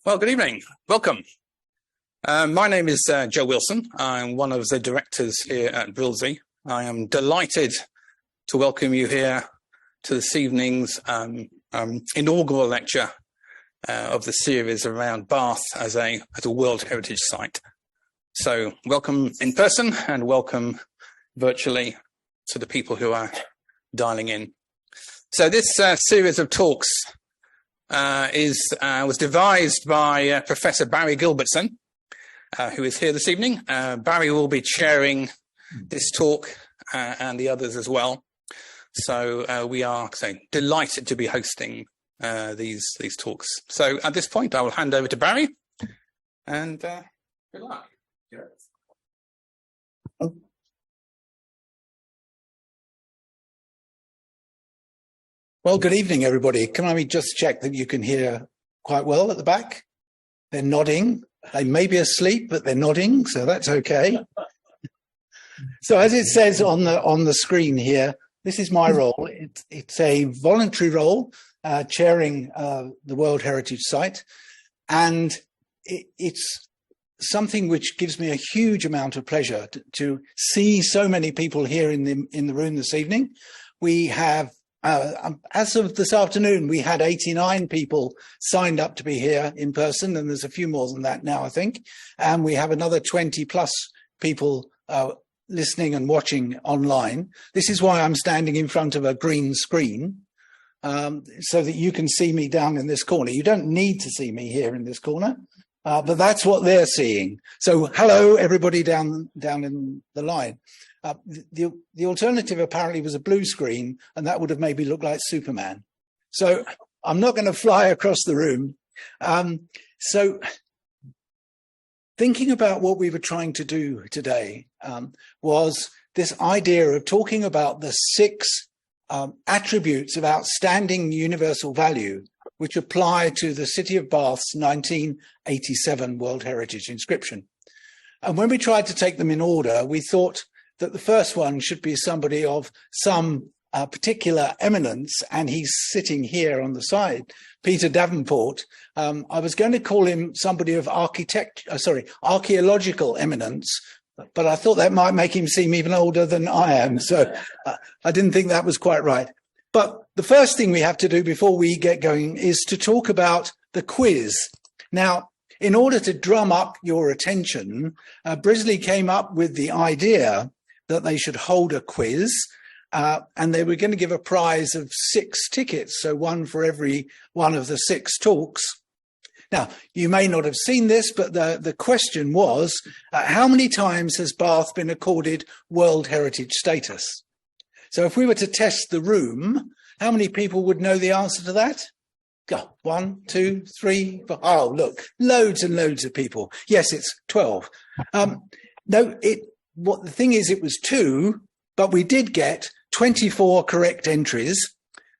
Well, good evening. Welcome. My name is Joe Wilson. I'm one of the directors here at Brilsey. I am delighted to welcome you here to this evening's inaugural lecture of the series around Bath as a World Heritage Site. So welcome in person and welcome virtually to the people who are dialing in. So this series of talks was devised by Professor Barry Gilbertson, who is here this evening. Barry will be chairing this talk and the others as well. So we are delighted to be hosting these talks. So at this point, I will hand over to Barry, and good luck. Well, good evening, everybody. Can I just check that you can hear quite well at the back? They're nodding. They may be asleep, but they're nodding, so that's okay. So as it says on the screen here, this is my role. It's a voluntary role, chairing the World Heritage Site, and it's something which gives me a huge amount of pleasure to see so many people here in the room this evening. We have as of this afternoon, we had 89 people signed up to be here in person, and there's a few more than that now, I think. And we have another 20 plus people listening and watching online. This is why I'm standing in front of a green screen, so that you can see me down in this corner. You don't need to see me here in this corner, but that's what they're seeing. So hello, everybody down in the line. The alternative apparently was a blue screen, and that would have maybe looked like Superman. So I'm not going to fly across the room. So thinking about what we were trying to do today was this idea of talking about the 6 attributes of outstanding universal value which apply to the City of Bath's 1987 World Heritage inscription. And when we tried to take them in order, we thought that the first one should be somebody of some particular eminence, and he's sitting here on the side, Peter Davenport. I was going to call him somebody of archaeological eminence, but I thought that might make him seem even older than I am, so I didn't think that was quite right. But the first thing we have to do before we get going is to talk about the quiz. Now, in order to drum up your attention, Brilsey came up with the idea that they should hold a quiz, and they were going to give a prize of 6 tickets, so one for every one of the 6 talks. Now, you may not have seen this, but the question was, how many times has Bath been accorded World Heritage status? So if we were to test the room, how many people would know the answer to that? Go, 1, 2, 3, 4. Oh, look, loads and loads of people. Yes, it's 12. What the thing is, it was 2, but we did get 24 correct entries,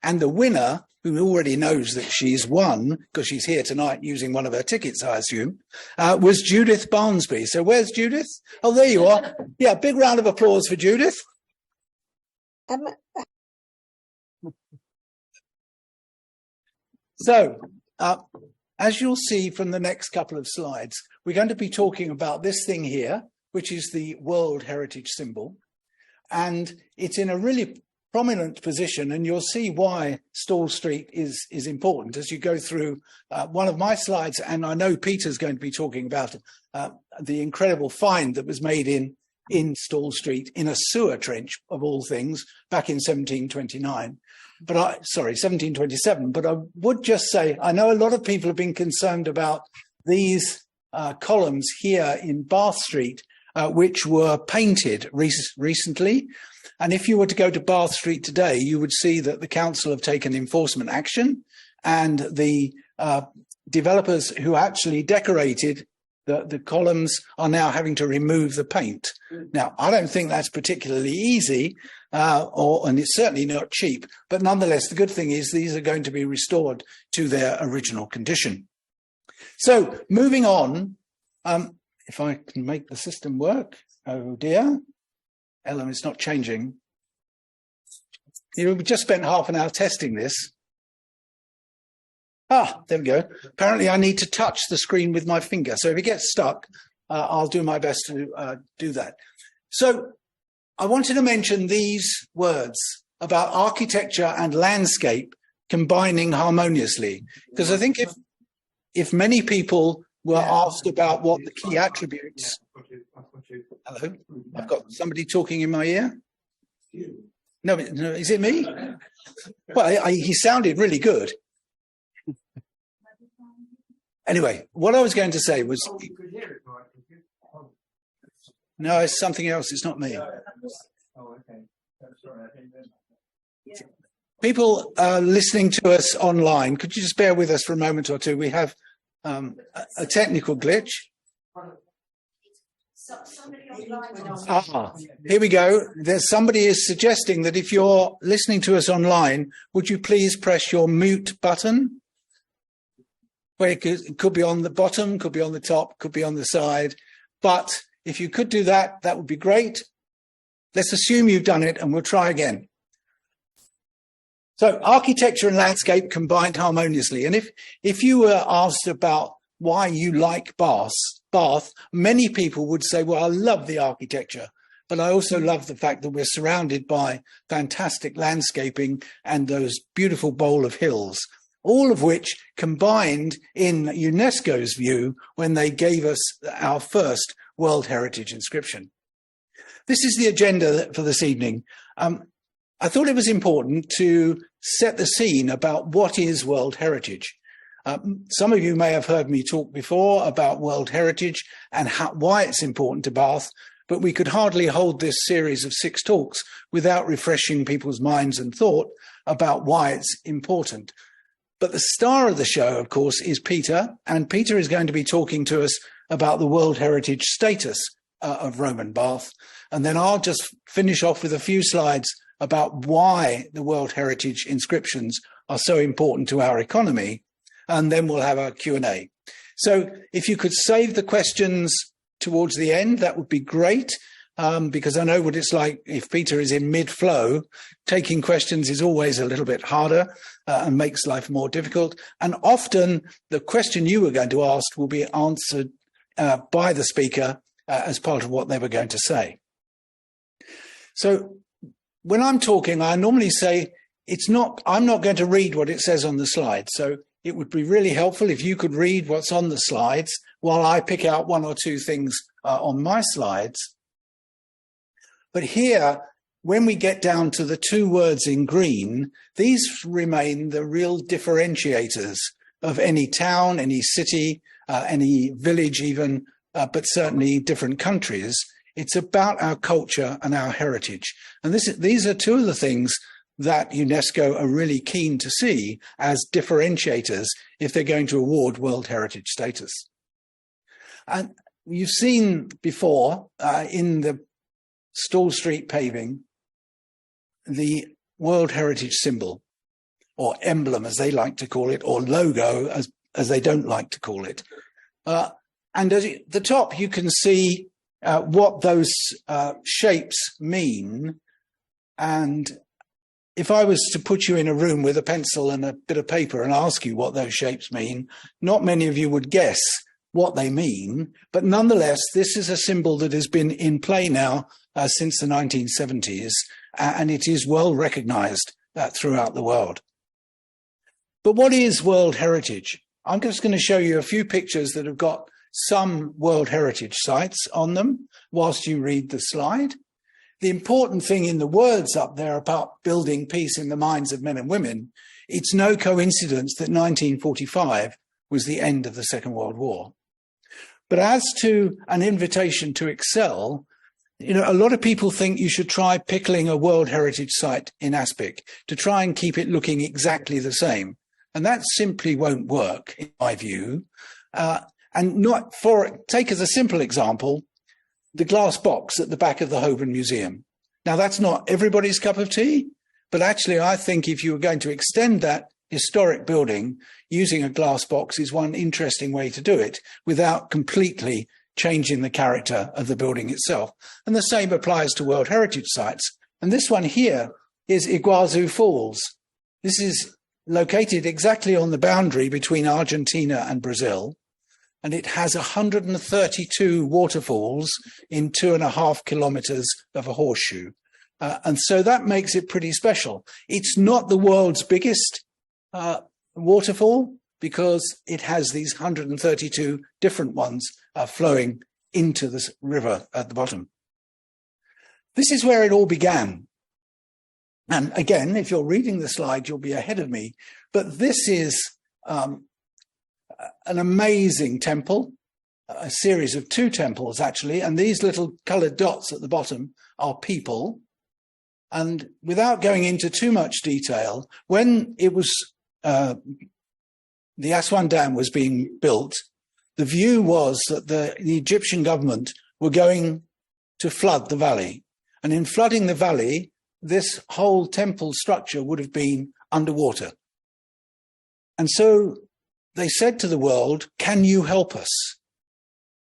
and the winner, who already knows that she's won because she's here tonight using one of her tickets, I assume, was Judith Barnsby. So where's Judith? Oh, there you are. Yeah, big round of applause for Judith. So, as you'll see from the next couple of slides, we're going to be talking about this thing here, which is the World Heritage symbol. And it's in a really prominent position, and you'll see why Stall Street is important as you go through one of my slides. And I know Peter's going to be talking about the incredible find that was made in Stall Street in a sewer trench, of all things, back in 1729. 1727. But I would just say, I know a lot of people have been concerned about these columns here in Bath Street, which were painted recently. And if you were to go to Bath Street today, you would see that the council have taken enforcement action, and the developers who actually decorated the columns are now having to remove the paint. Now, I don't think that's particularly easy, and it's certainly not cheap. But nonetheless, the good thing is these are going to be restored to their original condition. So moving on, if I can make the system work. Oh dear. Ellen, it's not changing. We just spent half an hour testing this. Ah, there we go. Apparently I need to touch the screen with my finger. So if it gets stuck, I'll do my best to do that. So I wanted to mention these words about architecture and landscape combining harmoniously, because I think if many people were asked about what the key attributes. Hello, I've got somebody talking in my ear. No, is it me? Well, he sounded really good. Anyway, what I was going to say was, no, it's something else. It's not me. People listening to us online, could you just bear with us for a moment or two? We have a technical glitch. Here we go. Somebody is suggesting that if you're listening to us online, would you please press your mute button? Well, it could be on the bottom, could be on the top, could be on the side. But if you could do that, that would be great. Let's assume you've done it and we'll try again. So architecture and landscape combined harmoniously. And if you were asked about why you like Bath, many people would say, well, I love the architecture, but I also love the fact that we're surrounded by fantastic landscaping and those beautiful bowl of hills, all of which combined in UNESCO's view when they gave us our first World Heritage inscription. This is the agenda for this evening. I thought it was important to set the scene about what is World Heritage. Some of you may have heard me talk before about World Heritage and why it's important to Bath, but we could hardly hold this series of 6 talks without refreshing people's minds and thought about why it's important. But the star of the show, of course, is Peter, and Peter is going to be talking to us about the World Heritage status of Roman Bath. And then I'll just finish off with a few slides about why the World Heritage inscriptions are so important to our economy. And then we'll have a Q&A. So if you could save the questions towards the end, that would be great, because I know what it's like if Peter is in mid-flow. Taking questions is always a little bit harder and makes life more difficult. And often the question you were going to ask will be answered by the speaker as part of what they were going to say. So when I'm talking, I normally say I'm not going to read what it says on the slide. So it would be really helpful if you could read what's on the slides while I pick out 1 or 2 things on my slides. But here, when we get down to the 2 words in green, these remain the real differentiators of any town, any city, any village even, but certainly different countries. It's about our culture and our heritage. And these are 2 of the things that UNESCO are really keen to see as differentiators if they're going to award World Heritage status. And you've seen before in the Stall Street paving, the World Heritage symbol, or emblem as they like to call it, or logo as they don't like to call it. And at the top, you can see what those shapes mean. And if I was to put you in a room with a pencil and a bit of paper and ask you what those shapes mean, not many of you would guess what they mean. But nonetheless, this is a symbol that has been in play now since the 1970s, and it is well recognized throughout the world. But what is World Heritage? I'm just going to show you a few pictures that have got some World Heritage sites on them whilst you read the slide. The important thing in the words up there about building peace in the minds of men and women, it's no coincidence that 1945 was the end of the Second World War. But as to an invitation to excel, a lot of people think you should try pickling a World Heritage site in Aspic to try and keep it looking exactly the same. And that simply won't work, in my view. Take as a simple example, the glass box at the back of the Holborn Museum. Now, that's not everybody's cup of tea, but actually I think if you were going to extend that historic building, using a glass box is one interesting way to do it without completely changing the character of the building itself. And the same applies to World Heritage sites. And this one here is Iguazu Falls. This is located exactly on the boundary between Argentina and Brazil, and it has 132 waterfalls in 2.5 kilometers of a horseshoe. And so that makes it pretty special. It's not the world's biggest waterfall because it has these 132 different ones flowing into this river at the bottom. This is where it all began. And again, if you're reading the slide, you'll be ahead of me. But this is an amazing temple, a series of 2 temples, actually. And these little colored dots at the bottom are people. And without going into too much detail, when it was the Aswan Dam was being built, the view was that the Egyptian government were going to flood the valley. And in flooding the valley, this whole temple structure would have been underwater. And so they said to the world, can you help us?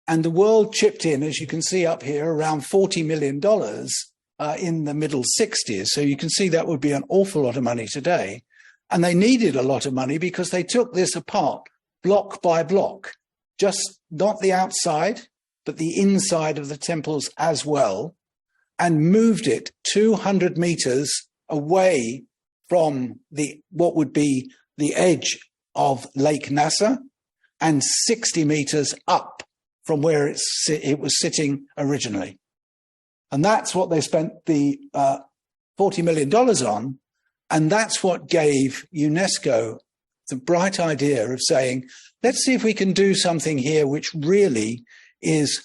And the world chipped in, as you can see up here, around $40 million in the middle 60s. So you can see that would be an awful lot of money today. And they needed a lot of money because they took this apart block by block, just not the outside, but the inside of the temples as well, and moved it 200 meters away from what would be the edge of Lake Nasser and 60 meters up from where it was sitting originally. And that's what they spent the $40 million on. And that's what gave UNESCO the bright idea of saying, let's see if we can do something here which really is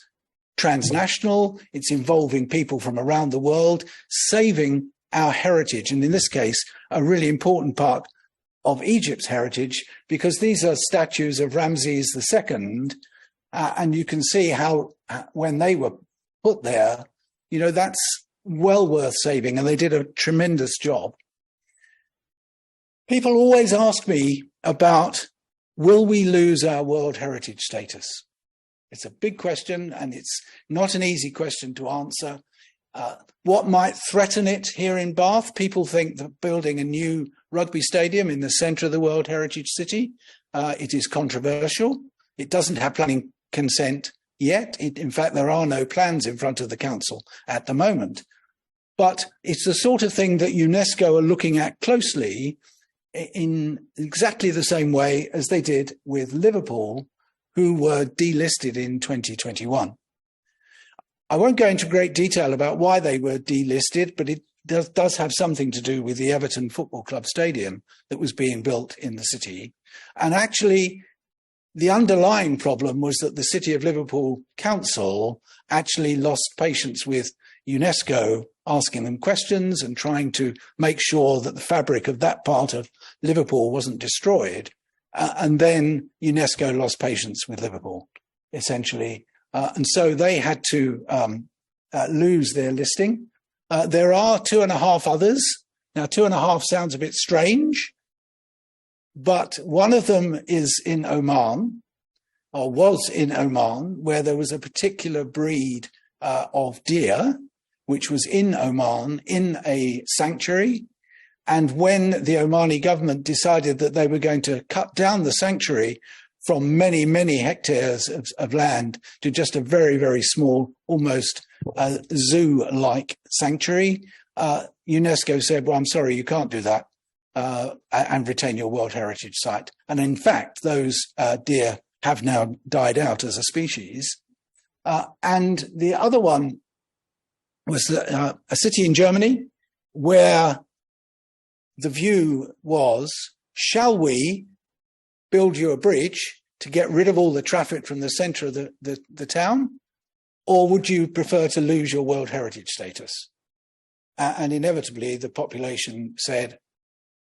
transnational. It's involving people from around the world, saving our heritage. And in this case, a really important part of Egypt's heritage, because these are statues of Ramses II. And you can see how, when they were put there, you know, that's well worth saving. And they did a tremendous job. People always ask me about, will we lose our World Heritage status? It's a big question, and it's not an easy question to answer. What might threaten it here in Bath? People think that building a new rugby stadium in the centre of the World Heritage City, it is controversial. It doesn't have planning consent yet. In fact, there are no plans in front of the council at the moment. But it's the sort of thing that UNESCO are looking at closely in exactly the same way as they did with Liverpool, who were delisted in 2021. I won't go into great detail about why they were delisted, but it does have something to do with the Everton Football Club stadium that was being built in the city. And actually, the underlying problem was that the City of Liverpool Council actually lost patience with UNESCO asking them questions and trying to make sure that the fabric of that part of Liverpool wasn't destroyed. And then UNESCO lost patience with Liverpool, essentially. And so they had to lose their listing. There are 2.5 others. Now, 2.5 sounds a bit strange, but one of them is in Oman, or was in Oman, where there was a particular breed of deer, which was in Oman in a sanctuary. And when the Omani government decided that they were going to cut down the sanctuary from many, many hectares of land to just a very, very small, almost zoo-like sanctuary, UNESCO said, well, I'm sorry, you can't do that and retain your World Heritage Site. And in fact, those deer have now died out as a species. And the other one was a city in Germany where the view was, shall we build you a bridge to get rid of all the traffic from the center of the town, or would you prefer to lose your World Heritage status? And inevitably, the population said,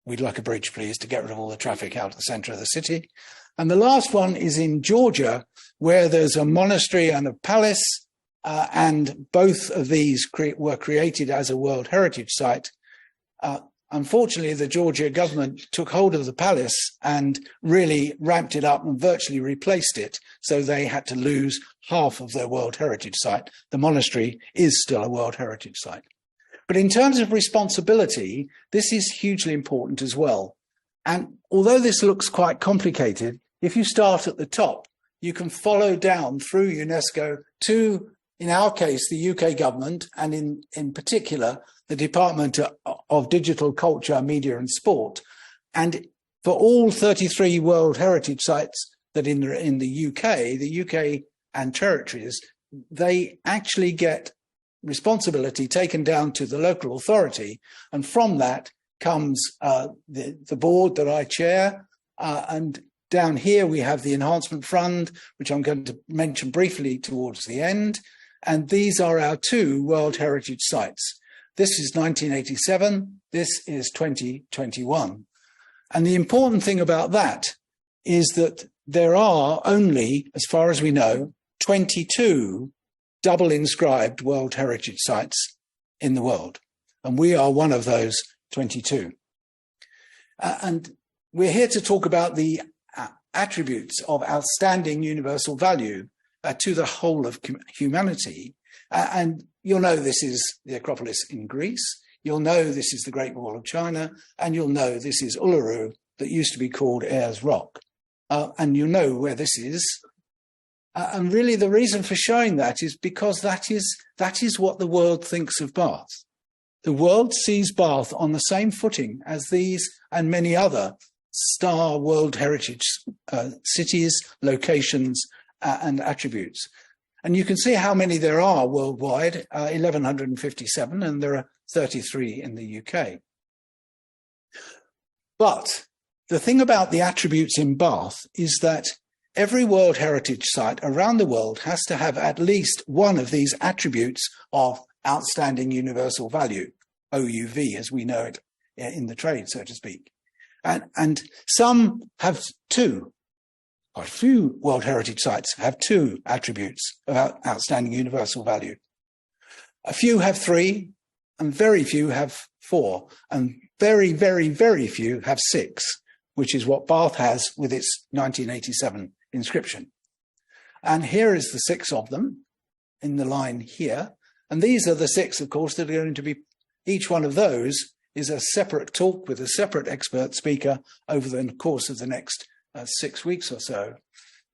we'd like a bridge, please, to get rid of all the traffic out of the center of the city. And the last one is in Georgia, where there's a monastery and a palace, and both of these were created as a World Heritage Site. Unfortunately, the Georgia government took hold of the palace and really ramped it up and virtually replaced it. So they had to lose half of their World Heritage Site. The monastery is still a World Heritage Site. But in terms of responsibility, this is hugely important as well. And although this looks quite complicated, if you start at the top, you can follow down through UNESCO to, in our case, the UK government, and in particular, the Department of Digital Culture, Media and Sport. And for all 33 World Heritage Sites that in the UK and territories, they actually get responsibility taken down to the local authority. And from that comes the board that I chair. And down here, we have the Enhancement Fund, which I'm going to mention briefly towards the end. And these are our 2 World Heritage Sites. This is 1987. This is 2021. And the important thing about that is that there are only, as far as we know, 22 double inscribed World Heritage Sites in the world. And we are one of those 22. And we're here to talk about the attributes of outstanding universal value to the whole of humanity. And you'll know this is the Acropolis in Greece. You'll know this is the Great Wall of China. And you'll know this is Uluru, that used to be called Ayers Rock. And you know where this is. And really the reason for showing that is because that is what the world thinks of Bath. The world sees Bath on the same footing as these and many other star World Heritage cities, locations, and attributes. And you can see how many there are worldwide, 1,157, and there are 33 in the UK. But the thing about the attributes in Bath is that every World Heritage Site around the world has to have at least one of these attributes of outstanding universal value, OUV, as we know it in the trade, so to speak. And some have 2. Quite a few World Heritage Sites have 2 attributes of outstanding universal value. A few have 3, and very few have 4, and very, very, very few have 6, which is what Bath has with its 1987 inscription. And here is the 6 of them in the line here. And these are the 6, of course, that are going to be, each one of those is a separate talk with a separate expert speaker over the course of the next 6 weeks or so.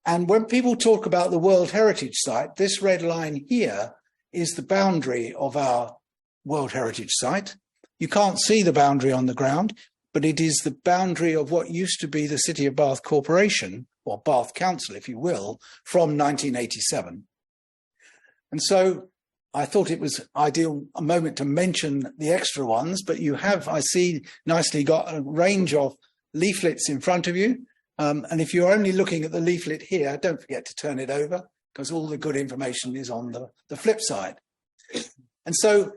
And when people talk about the World Heritage Site, this red line here is the boundary of our World Heritage Site. You can't see the boundary on the ground, but it is the boundary of what used to be the City of Bath Corporation, or Bath Council, if you will, from 1987. And so I thought it was a moment to mention the extra ones, but you have, I see, nicely got a range of leaflets in front of you. And if you're only looking at the leaflet here, don't forget to turn it over, because all the good information is on the flip side. And so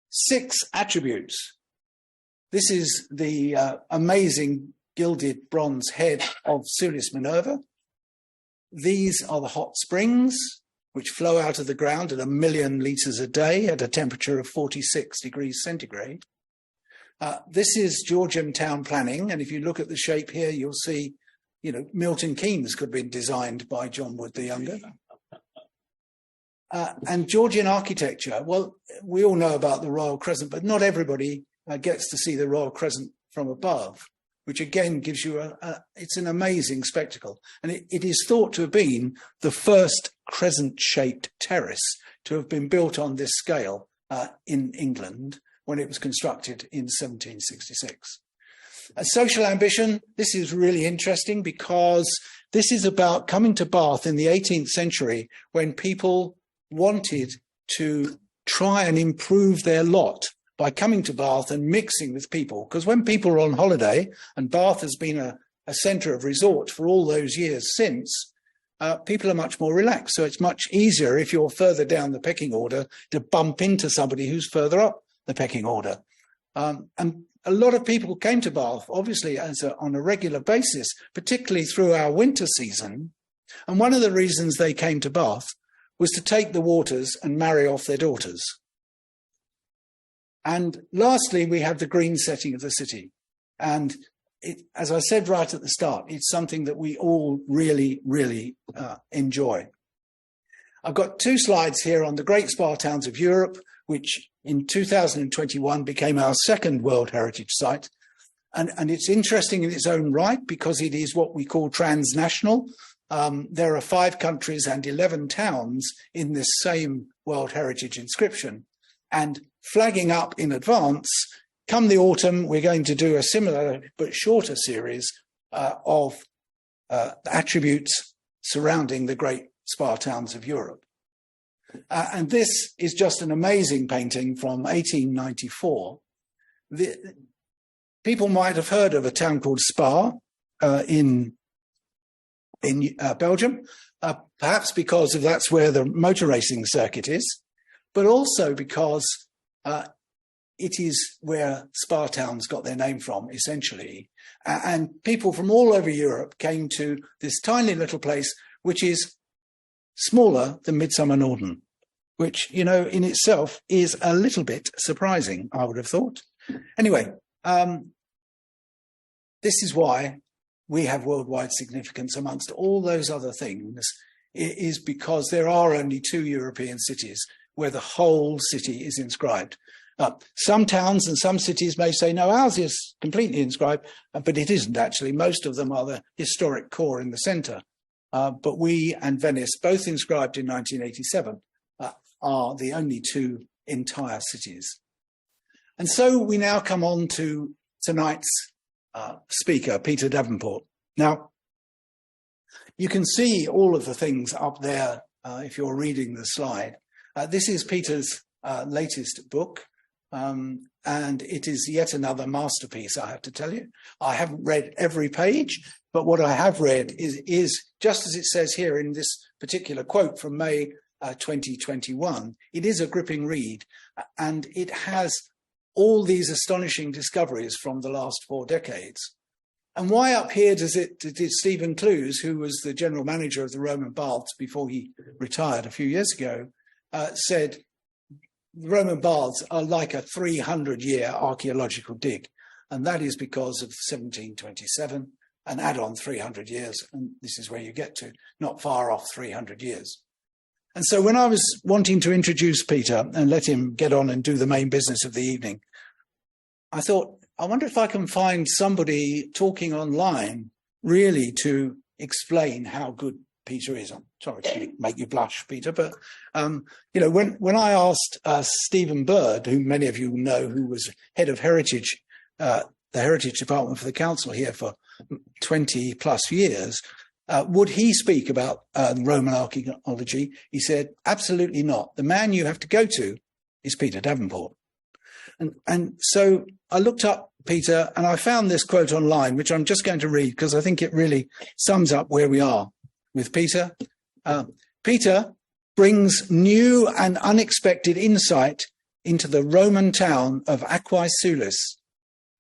6 attributes. This is the amazing gilded bronze head of Sulis Minerva. These are the hot springs, which flow out of the ground at 1 million litres a day at a temperature of 46 degrees centigrade. This is Georgian town planning. And if you look at the shape here, you'll see, Milton Keynes could have been designed by John Wood the Younger. And Georgian architecture, well, we all know about the Royal Crescent, but not everybody gets to see the Royal Crescent from above, which again gives you it's an amazing spectacle. And it is thought to have been the first crescent-shaped terrace to have been built on this scale in England when it was constructed in 1766. A social ambition, this is really interesting because this is about coming to Bath in the 18th century when people wanted to try and improve their lot by coming to Bath and mixing with people. Because when people are on holiday, and Bath has been a centre of resort for all those years since, people are much more relaxed. So it's much easier if you're further down the pecking order to bump into somebody who's further up the pecking order. And a lot of people came to Bath, obviously, on a regular basis, particularly through our winter season. And one of the reasons they came to Bath was to take the waters and marry off their daughters. And lastly, we have the green setting of the city. And as I said right at the start, it's something that we all really, really enjoy. I've got 2 slides here on the Great Spa Towns of Europe, which in 2021 became our 2nd World Heritage Site. And it's interesting in its own right because it is what we call transnational. There are 5 countries and 11 towns in this same World Heritage inscription. And flagging up in advance, come the autumn, we're going to do a similar but shorter series of attributes surrounding the great spa towns of Europe. And this is just an amazing painting from 1894. People might have heard of a town called Spa in Belgium, perhaps because that's where the motor racing circuit is, but also because it is where spa towns got their name from, essentially. And people from all over Europe came to this tiny little place, which is smaller than Midsummer Norden, which, you know, in itself is a little bit surprising, I would have thought. Anyway, this is why we have worldwide significance amongst all those other things. It is because there are only 2 European cities where the whole city is inscribed. Some towns and some cities may say, no, ours is completely inscribed, but it isn't actually. Most of them are the historic core in the centre. But we and Venice, both inscribed in 1987, are the only 2 entire cities. And so we now come on to tonight's speaker, Peter Davenport. Now, you can see all of the things up there if you're reading the slide. This is Peter's latest book, and it is yet another masterpiece, I have to tell you. I haven't read every page, but what I have read is just as it says here in this particular quote from May 2021, it is a gripping read, and it has all these astonishing discoveries from the last 4 decades. And why up here did Stephen Clues, who was the general manager of the Roman Baths before he retired a few years ago, said the Roman Baths are like a 300-year archaeological dig. And that is because of 1727, and add on 300 years, and this is where you get to, not far off 300 years. And so when I was wanting to introduce Peter and let him get on and do the main business of the evening, I thought, I wonder if I can find somebody talking online really to explain how good Peter is. I'm sorry to make you blush, Peter, but you know, when I asked Stephen Bird, who many of you know, who was head of Heritage, the Heritage Department for the Council here for 20 plus years, would he speak about Roman archaeology? He said, absolutely not. The man you have to go to is Peter Davenport. And so I looked up Peter and I found this quote online, which I'm just going to read because I think it really sums up where we are with Peter. Peter brings new and unexpected insight into the Roman town of Aquae Sulis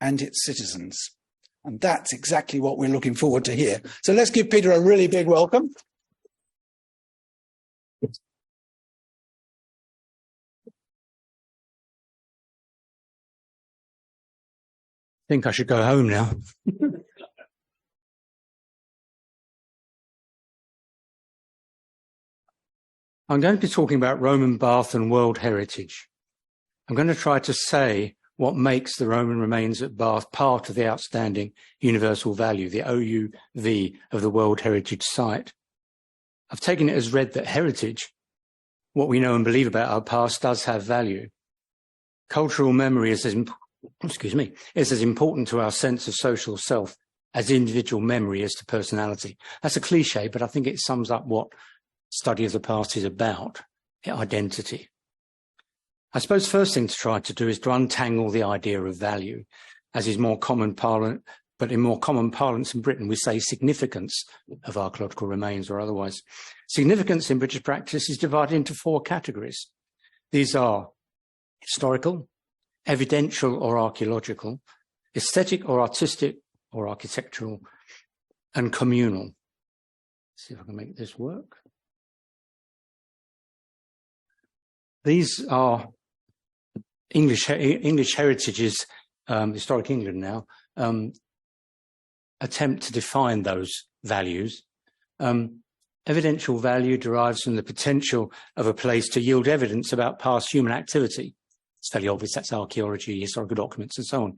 and its citizens. And that's exactly what we're looking forward to hear. So let's give Peter a really big welcome. I think I should go home now. I'm going to be talking about Roman Bath and World Heritage. I'm going to try to say what makes the Roman remains at Bath part of the outstanding universal value, the OUV of the World Heritage Site. I've taken it as read that heritage, what we know and believe about our past, does have value. Cultural memory is as important to our sense of social self as individual memory is to personality. That's a cliche, but I think it sums up what study of the past is about, identity. I suppose first thing to try to do is to untangle the idea of value, as is more common parlance, but in more common parlance in Britain, we say significance of archaeological remains or otherwise. Significance in British practice is divided into 4 categories. These are historical, evidential or archaeological, aesthetic or artistic or architectural, and communal. Let's see if I can make this work. These are English Heritage's, Historic England now, attempt to define those values. Evidential value derives from the potential of a place to yield evidence about past human activity. It's fairly obvious, that's archaeology, historical documents, and so on.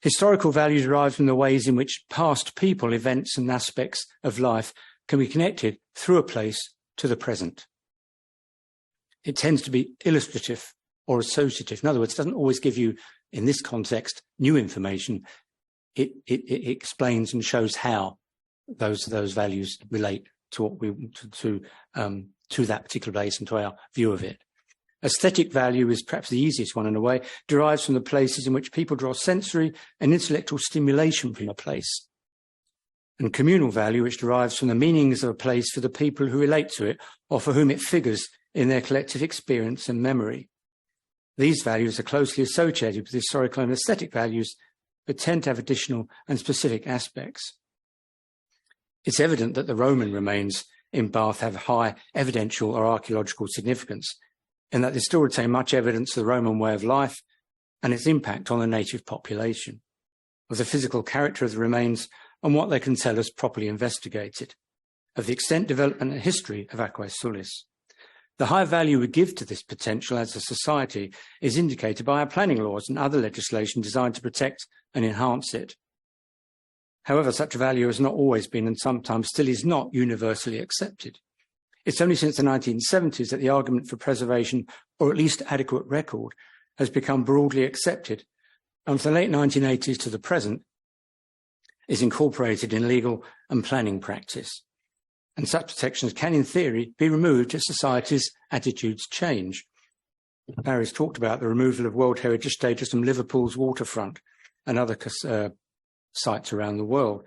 Historical value derives from the ways in which past people, events, and aspects of life can be connected through a place to the present. It tends to be illustrative or associative. In other words, it doesn't always give you, in this context, new information. It explains and shows how those values relate to what we to that particular place and to our view of it. Aesthetic value is perhaps the easiest one in a way, derives from the places in which people draw sensory and intellectual stimulation from a place. And communal value, which derives from the meanings of a place for the people who relate to it or for whom it figures in their collective experience and memory. These values are closely associated with historical and aesthetic values, but tend to have additional and specific aspects. It's evident that the Roman remains in Bath have high evidential or archaeological significance, in that they still retain much evidence of the Roman way of life and its impact on the native population, of the physical character of the remains and what they can tell us properly investigated, of the extent, development and history of Aquae Sulis. The high value we give to this potential as a society is indicated by our planning laws and other legislation designed to protect and enhance it. However, such value has not always been and sometimes still is not universally accepted. It's only since the 1970s that the argument for preservation, or at least adequate record, has become broadly accepted, and from the late 1980s to the present is incorporated in legal and planning practice. And such protections can, in theory, be removed as society's attitudes change. Barry's talked about the removal of World Heritage status from Liverpool's waterfront and other sites around the world.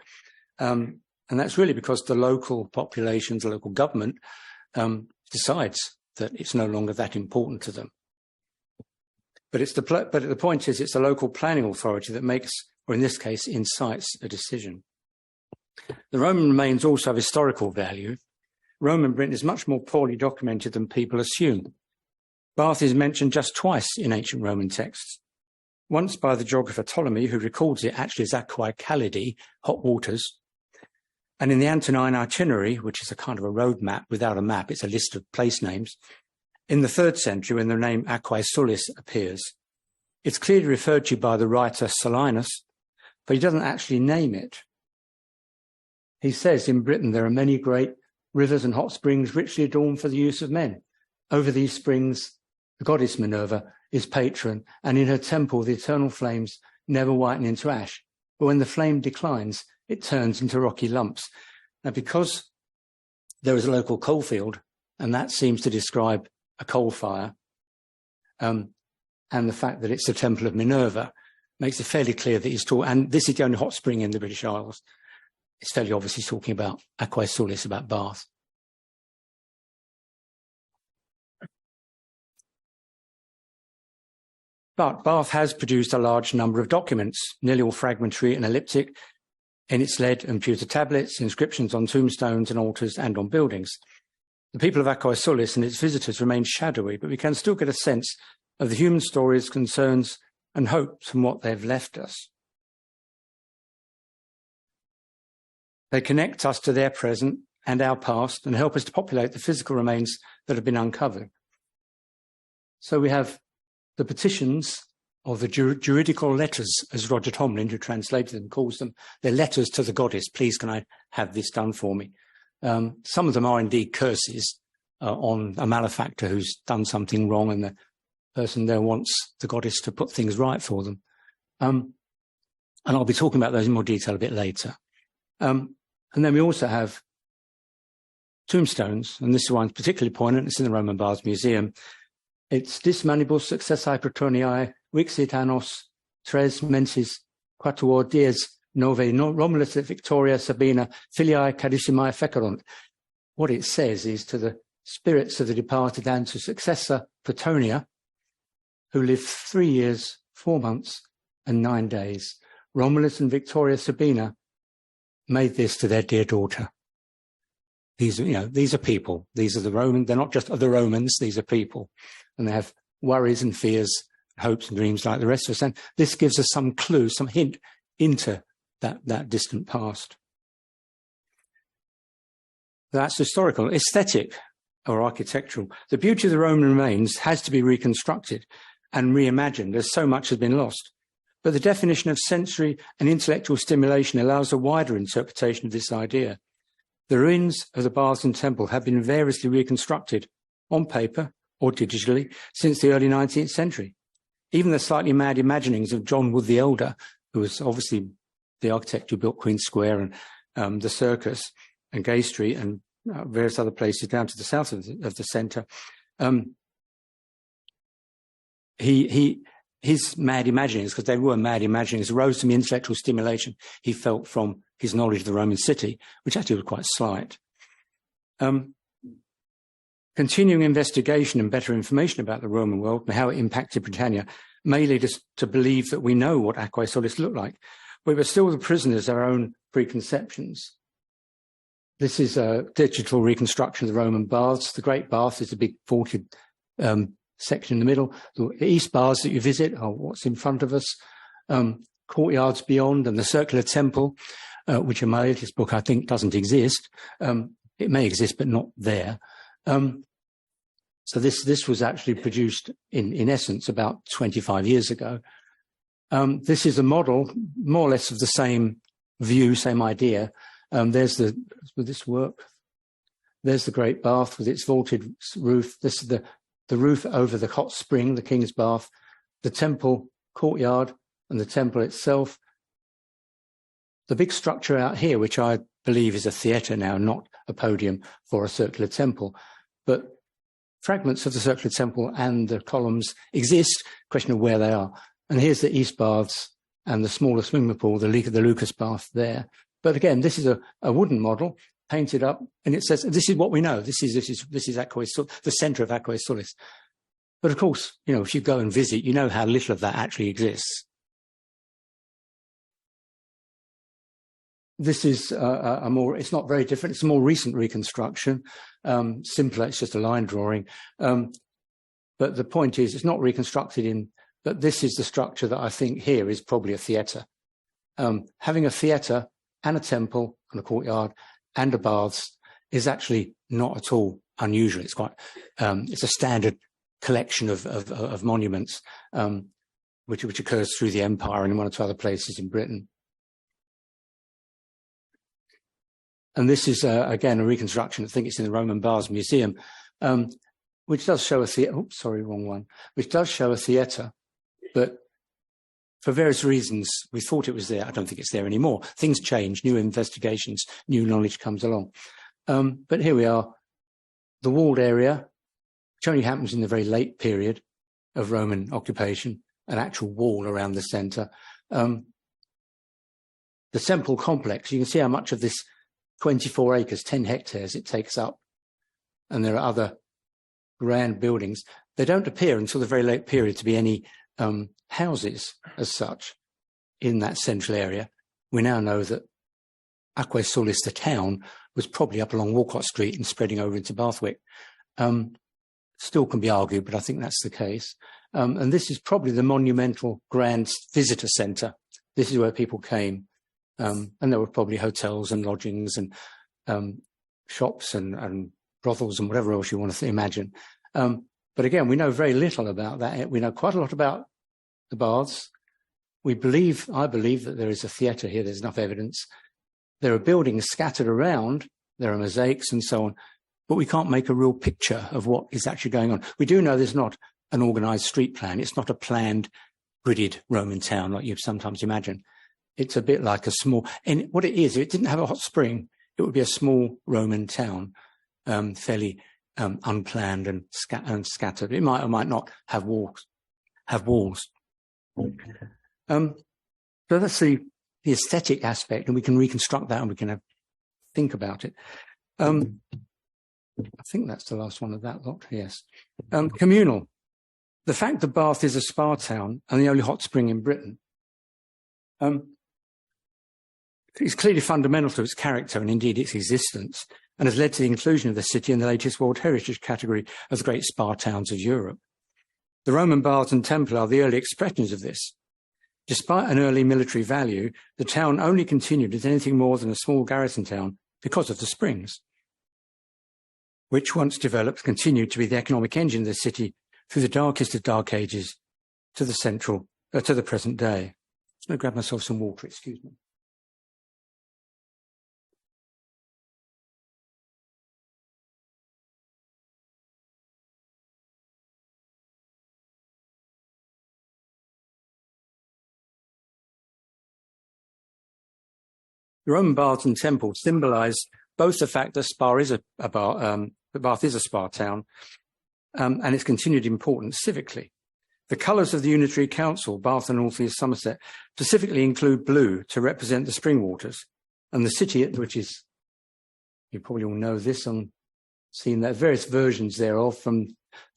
And that's really because the local populations, the local government, decides that it's no longer that important to them. But the point is, it's the local planning authority that makes, or in this case, incites a decision. The Roman remains also have historical value. Roman Britain is much more poorly documented than people assume. Bath is mentioned just twice in ancient Roman texts. Once by the geographer Ptolemy, who records it actually as Aquae Calidi, hot waters. And in the Antonine itinerary, which is a kind of a road map without a map, it's a list of place names, in the 3rd century when the name Aquae Sulis appears. It's clearly referred to by the writer Solinus, but he doesn't actually name it. He says in Britain there are many great rivers and hot springs richly adorned for the use of men. Over these springs, the goddess Minerva is patron, and in her temple the eternal flames never whiten into ash. But when the flame declines, it turns into rocky lumps. Now, because there is a local coalfield, and that seems to describe a coal fire, and the fact that it's the temple of Minerva makes it fairly clear that he's talking, and this is the only hot spring in the British Isles. It's fairly obvious he's talking about Aquae Sulis, about Bath. But Bath has produced a large number of documents, nearly all fragmentary and elliptic, in its lead and pewter tablets, inscriptions on tombstones and altars and on buildings. The people of Aquae Sulis and its visitors remain shadowy, but we can still get a sense of the human stories, concerns and hopes from what they've left us. They connect us to their present and our past and help us to populate the physical remains that have been uncovered. So we have the petitions, or the juridical letters, as Roger Tomlin, who translated them, calls them. They're letters to the goddess. Please, can I have this done for me? Some of them are indeed curses on a malefactor who's done something wrong, and the person there wants the goddess to put things right for them. And I'll be talking about those in more detail a bit later. And then we also have tombstones, and this one's particularly poignant. It's in the Roman Baths Museum. It's dis manibus successae Pretoniae vixit annos tres mensis quatuor dies nove Romulus et Victoria Sabina filiae carissimae fecerunt. What it says is, to the spirits of the departed and to successor Pretonia, who lived 3 years, 4 months and 9 days, Romulus and Victoria Sabina made this to their dear daughter. These are people. These are the Romans. They're not just the Romans. These are people, and they have worries and fears, hopes and dreams like the rest of us. And this gives us some clue, some hint into that distant past. That's historical. Aesthetic or architectural. The beauty of the Roman remains has to be reconstructed and reimagined, as so much has been lost. But the definition of sensory and intellectual stimulation allows a wider interpretation of this idea. The ruins of the baths and temple have been variously reconstructed on paper or digitally since the early 19th century. Even the slightly mad imaginings of John Wood the Elder, who was obviously the architect who built Queen Square and the Circus and Gay Street and various other places down to the south of the centre. His mad imaginings, because they were mad imaginings, arose from the intellectual stimulation he felt from his knowledge of the Roman city, which actually was quite slight. Continuing investigation and better information about the Roman world and how it impacted Britannia may lead us to believe that we know what Aquae Solis looked like, but we're still the prisoners of our own preconceptions. This is a digital reconstruction of the Roman baths. The Great Bath is a big vaulted section in the middle. The east baths that you visit are what's in front of us. Courtyards beyond, and the circular temple, which in my latest book I think doesn't exist. It may exist, but not there. So this was actually produced in essence about 25 years ago. This is a model, more or less of the same view, same idea. There's with this work. There's the Great Bath with its vaulted roof. This is the roof over the hot spring, the King's Bath, the temple courtyard, and the temple itself. The big structure out here, which I believe is a theatre now, not a podium for a circular temple, but fragments of the circular temple and the columns exist. Question of where they are. And here's the East Baths and the smaller swimming pool, the Lucas Bath there. But again, this is a wooden model painted up, and it says this is what we know. This is Aquae Solis, the centre of Aquae Solis. But of course, you know, if you go and visit, you know how little of that actually exists. This is it's not very different. It's a more recent reconstruction, simpler. It's just a line drawing. But the point is, it's not reconstructed but this is the structure that I think here is probably a theatre. Having a theatre and a temple and a courtyard and a baths is actually not at all unusual. It's quite, it's a standard collection of monuments, which occurs through the empire and in one or two other places in Britain. And this is, again, a reconstruction. I think it's in the Roman Baths Museum, which does show a theatre. Oops, sorry, wrong one. Which does show a theatre, but for various reasons, we thought it was there. I don't think it's there anymore. Things change, new investigations, new knowledge comes along. But here we are, the walled area, which only happens in the very late period of Roman occupation, an actual wall around the centre. The temple complex, you can see how much of this 24 acres, 10 hectares it takes up. And there are other grand buildings. They don't appear until the very late period to be any houses as such in that central area. We now know that Aquae Solis, the town, was probably up along Walcott Street and spreading over into Bathwick. Still can be argued, but I think that's the case. And this is probably the monumental grand visitor centre. This is where people came. And there were probably hotels and lodgings and shops and brothels and whatever else you want to imagine. But again, we know very little about that. We know quite a lot about the baths. I believe that there is a theatre here. There's enough evidence. There are buildings scattered around. There are mosaics and so on. But we can't make a real picture of what is actually going on. We do know there's not an organised street plan. It's not a planned, gridded Roman town like you sometimes imagine. It's a bit like a small, and what it is, if it didn't have a hot spring, it would be a small Roman town, fairly unplanned and scattered. It might or might not have walls. So that's the aesthetic aspect, and we can reconstruct that and we can think about it. I think that's the last one of that lot, yes. Communal. The fact that Bath is a spa town and the only hot spring in Britain is clearly fundamental to its character and indeed its existence, and has led to the inclusion of the city in the latest World Heritage category of the great spa towns of Europe. The Roman baths and temple are the early expressions of this. Despite an early military value, the town only continued as anything more than a small garrison town because of the springs, which once developed continued to be the economic engine of the city through the darkest of dark ages to the present day. Just going to grab myself some water, excuse me. The Roman baths and temples symbolise both the fact that Bath is a spa town, and its continued importance civically. The colours of the Unitary Council, Bath and North East Somerset, specifically include blue to represent the spring waters, and the city, which is, you probably all know this on seeing that various versions thereof from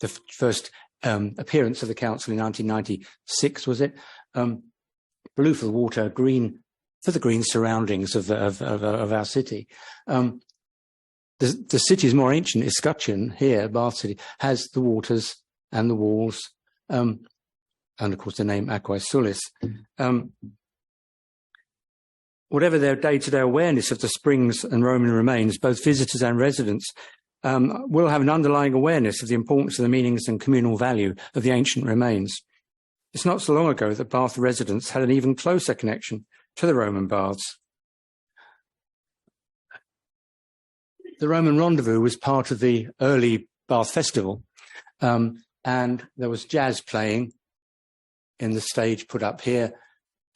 the first appearance of the council in 1996, was it? Blue for the water, green for the green surroundings of our city. The city's more ancient escutcheon here, Bath City, has the waters and the walls, and of course the name Aquae Sulis. Whatever their day-to-day awareness of the springs and Roman remains, both visitors and residents will have an underlying awareness of the importance of the meanings and communal value of the ancient remains. It's not so long ago that Bath residents had an even closer connection to the Roman baths. The Roman rendezvous was part of the early Bath festival, and there was jazz playing in the stage put up here,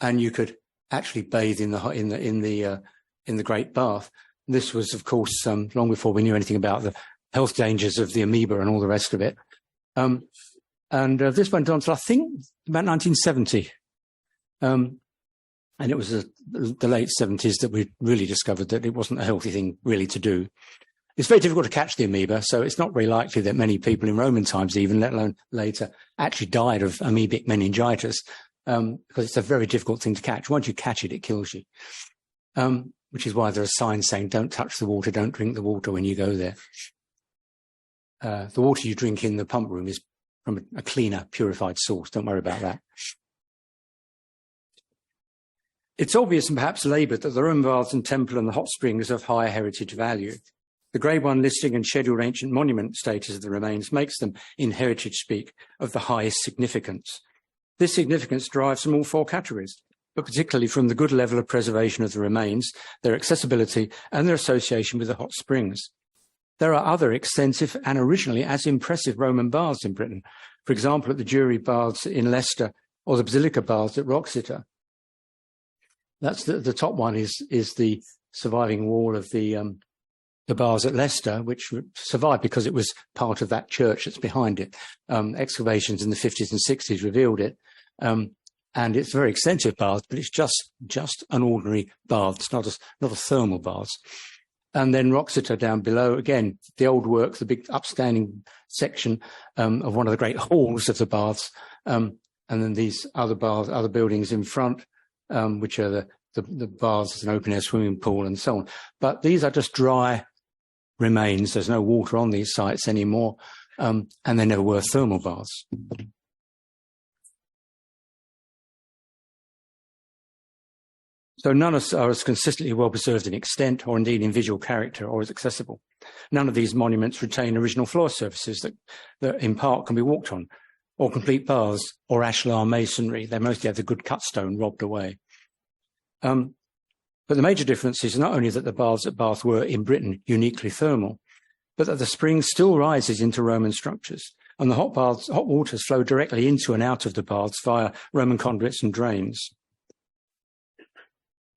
and you could actually bathe in the Great Bath. This was, of course, long before we knew anything about the health dangers of the amoeba and all the rest of it. This went on until I think about 1970. And it was the late 70s that we really discovered that it wasn't a healthy thing really to do. It's very difficult to catch the amoeba, so it's not very likely that many people in Roman times even, let alone later, actually died of amoebic meningitis, because it's a very difficult thing to catch. Once you catch it, it kills you, which is why there are signs saying don't touch the water, don't drink the water when you go there. The water you drink in the pump room is from a cleaner, purified source. Don't worry about that. It's obvious and perhaps laboured that the Roman baths and temple and the hot springs are of higher heritage value. The Grade 1 listing and scheduled ancient monument status of the remains makes them, in heritage speak, of the highest significance. This significance derives from all four categories, but particularly from the good level of preservation of the remains, their accessibility, and their association with the hot springs. There are other extensive and originally as impressive Roman baths in Britain, for example, at the Jury Baths in Leicester or the Basilica Baths at Wroxeter. That's the top one is the surviving wall of the baths at Leicester, which survived because it was part of that church that's behind it. Excavations in the 50s and 60s revealed it. And it's a very extensive bath, but it's just an ordinary bath. It's not a thermal bath. And then Wroxeter down below, again, the old work, the big upstanding section of one of the great halls of the baths. And then these other buildings in front, which are the baths, an open-air swimming pool and so on. But these are just dry remains. There's no water on these sites anymore, and they never were thermal baths. So none are as consistently well preserved in extent or indeed in visual character or as accessible. None of these monuments retain original floor surfaces that in part can be walked on, or complete baths or ashlar masonry. They mostly have the good cut stone robbed away. But the major difference is not only that the baths at Bath were in Britain uniquely thermal, but that the spring still rises into Roman structures, and the hot waters flow directly into and out of the baths via Roman conduits and drains.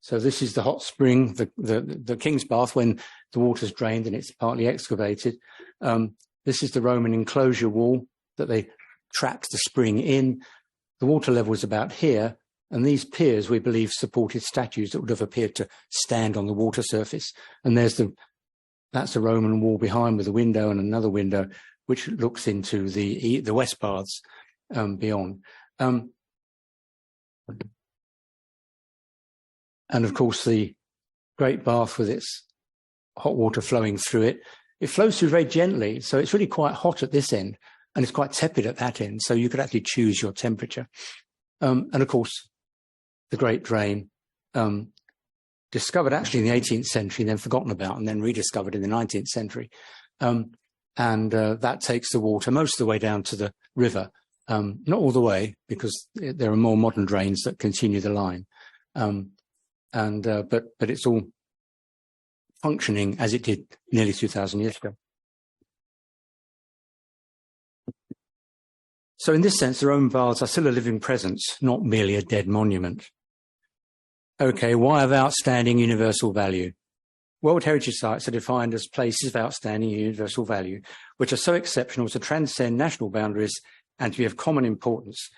So this is the hot spring, the King's Bath, when the water's drained and it's partly excavated. This is the Roman enclosure wall that they trapped the spring in. The water level is about here, and these piers, we believe, supported statues that would have appeared to stand on the water surface. And that's the Roman wall behind with a window and another window, which looks into the West Baths beyond. And of course, the Great Bath with its hot water flowing through it, it flows through very gently. So it's really quite hot at this end, and it's quite tepid at that end. So you could actually choose your temperature. And of course, the Great Drain, discovered actually in the 18th century, then forgotten about, and then rediscovered in the 19th century. That takes the water most of the way down to the river, Not all the way, because there are more modern drains that continue the line. But it's all functioning as it did nearly 2,000 years ago. So in this sense, the Roman baths are still a living presence, not merely a dead monument. Okay, why of outstanding universal value? World Heritage Sites are defined as places of outstanding universal value, which are so exceptional to transcend national boundaries and to be of common importance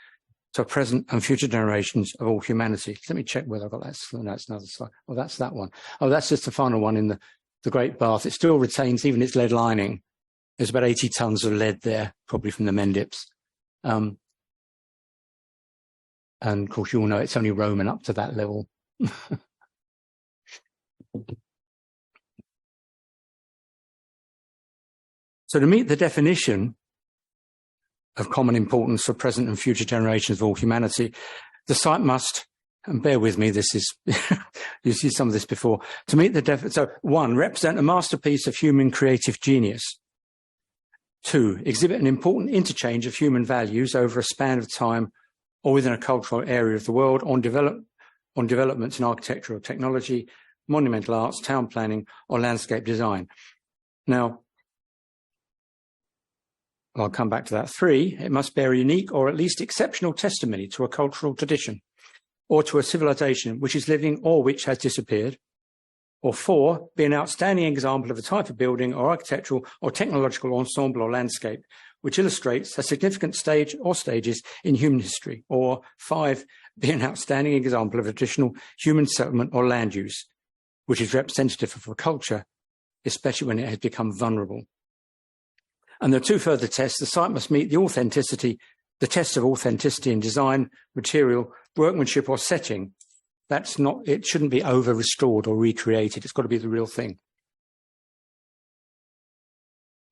to present and future generations of all humanity. Let me check whether I've got that. No, that's another slide. Oh, that's that one. Oh, that's just the final one in the Great Bath. It still retains even its lead lining. There's about 80 tons of lead there, probably from the Mendips. And of course, you all know it's only Roman up to that level. So to meet the definition of common importance for present and future generations of all humanity, the site must, and bear with me, this is, you see some of this before, to meet the so 1, represent a masterpiece of human creative genius. 2, exhibit an important interchange of human values over a span of time or within a cultural area of the world on developments in architectural technology, monumental arts, town planning, or landscape design. Now, I'll come back to that. 3, it must bear a unique or at least exceptional testimony to a cultural tradition or to a civilization which is living or which has disappeared. Or 4, be an outstanding example of a type of building or architectural or technological ensemble or landscape which illustrates a significant stage or stages in human history. Or 5, be an outstanding example of a traditional human settlement or land use which is representative of a culture, especially when it has become vulnerable. And there are 2 further tests. The site must meet the test of authenticity in design, material, workmanship, or setting. That's not, it shouldn't be over-restored or recreated. It's got to be the real thing.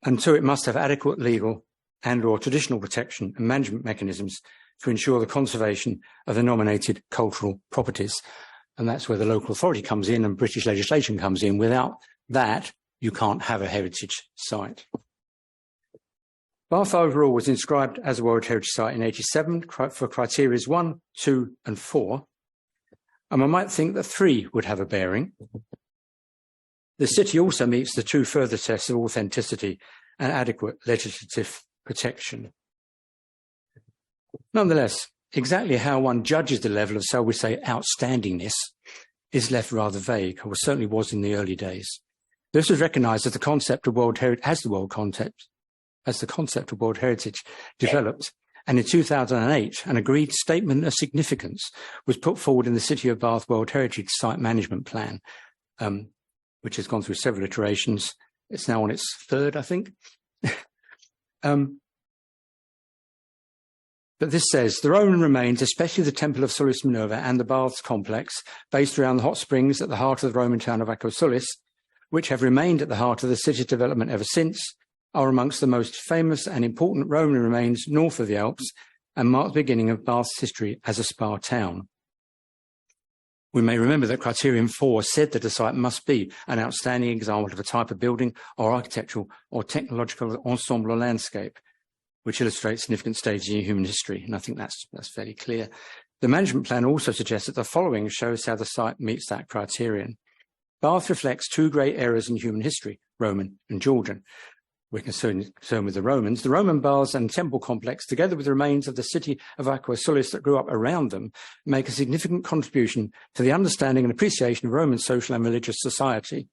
And 2, it must have adequate legal and or traditional protection and management mechanisms to ensure the conservation of the nominated cultural properties. And that's where the local authority comes in and British legislation comes in. Without that, you can't have a heritage site. Bath overall was inscribed as a World Heritage Site in 87 for criteria 1, 2, and 4. And I might think that 3 would have a bearing. The city also meets the 2 further tests of authenticity and adequate legislative protection. Nonetheless, exactly how one judges the level of, so we say, outstandingness is left rather vague, or certainly was in the early days. This was recognised as the concept of World Heritage, as the concept of World Heritage developed, and in 2008, an agreed statement of significance was put forward in the City of Bath World Heritage Site Management Plan, which has gone through several iterations. It's now on its 3rd, I think. But this says, the Roman remains, especially the Temple of Sulis Minerva and the Baths complex, based around the hot springs at the heart of the Roman town of Aquae Sulis, which have remained at the heart of the city's development ever since, are amongst the most famous and important Roman remains north of the Alps and mark the beginning of Bath's history as a spa town. We may remember that criterion 4 said that a site must be an outstanding example of a type of building or architectural or technological ensemble or landscape, which illustrates significant stages in human history. And I think that's fairly clear. The management plan also suggests that the following shows how the site meets that criterion. Bath reflects 2 great eras in human history, Roman and Georgian. We're concerned with the Romans. The Roman baths and temple complex, together with the remains of the city of Aquae Sulis that grew up around them, make a significant contribution to the understanding and appreciation of Roman social and religious society.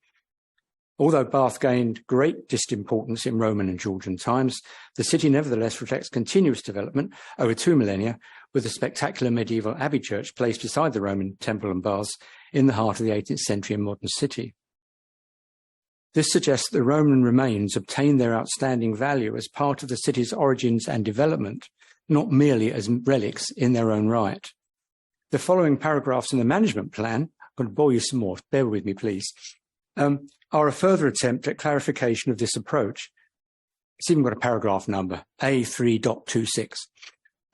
Although Bath gained great importance in Roman and Georgian times, the city nevertheless reflects continuous development over 2 millennia, with the spectacular medieval abbey church placed beside the Roman temple and baths in the heart of the 18th century and modern city. This suggests that the Roman remains obtained their outstanding value as part of the city's origins and development, not merely as relics in their own right. The following paragraphs in the management plan, I'm going to bore you some more, bear with me please, are a further attempt at clarification of this approach. It's even got a paragraph number, A3.26.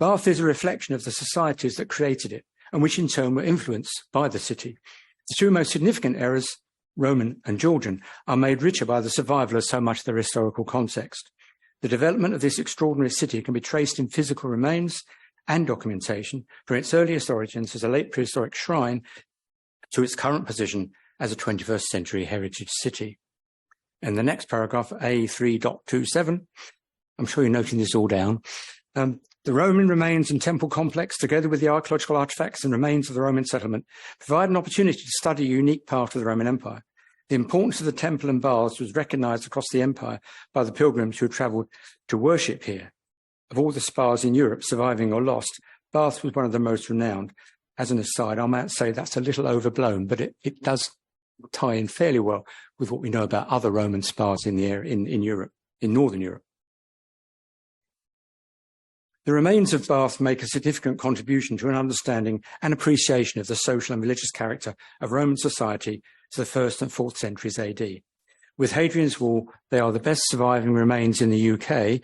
Bath is a reflection of the societies that created it, and which in turn were influenced by the city. The 2 most significant eras, Roman and Georgian, are made richer by the survival of so much of their historical context. The development of this extraordinary city can be traced in physical remains and documentation from its earliest origins as a late prehistoric shrine to its current position as a 21st century heritage city. In the next paragraph, A3.27, I'm sure you're noting this all down. The Roman remains and temple complex, together with the archaeological artifacts and remains of the Roman settlement, provide an opportunity to study a unique part of the Roman Empire. The importance of the temple and baths was recognized across the empire by the pilgrims who traveled to worship here. Of all the spas in Europe surviving or lost, Bath was one of the most renowned. As an aside, I might say that's a little overblown, but it does tie in fairly well with what we know about other Roman spas in the area, in Europe, in Northern Europe. The remains of Bath make a significant contribution to an understanding and appreciation of the social and religious character of Roman society to the 1st and 4th centuries AD. With Hadrian's Wall, they are the best surviving remains in the UK,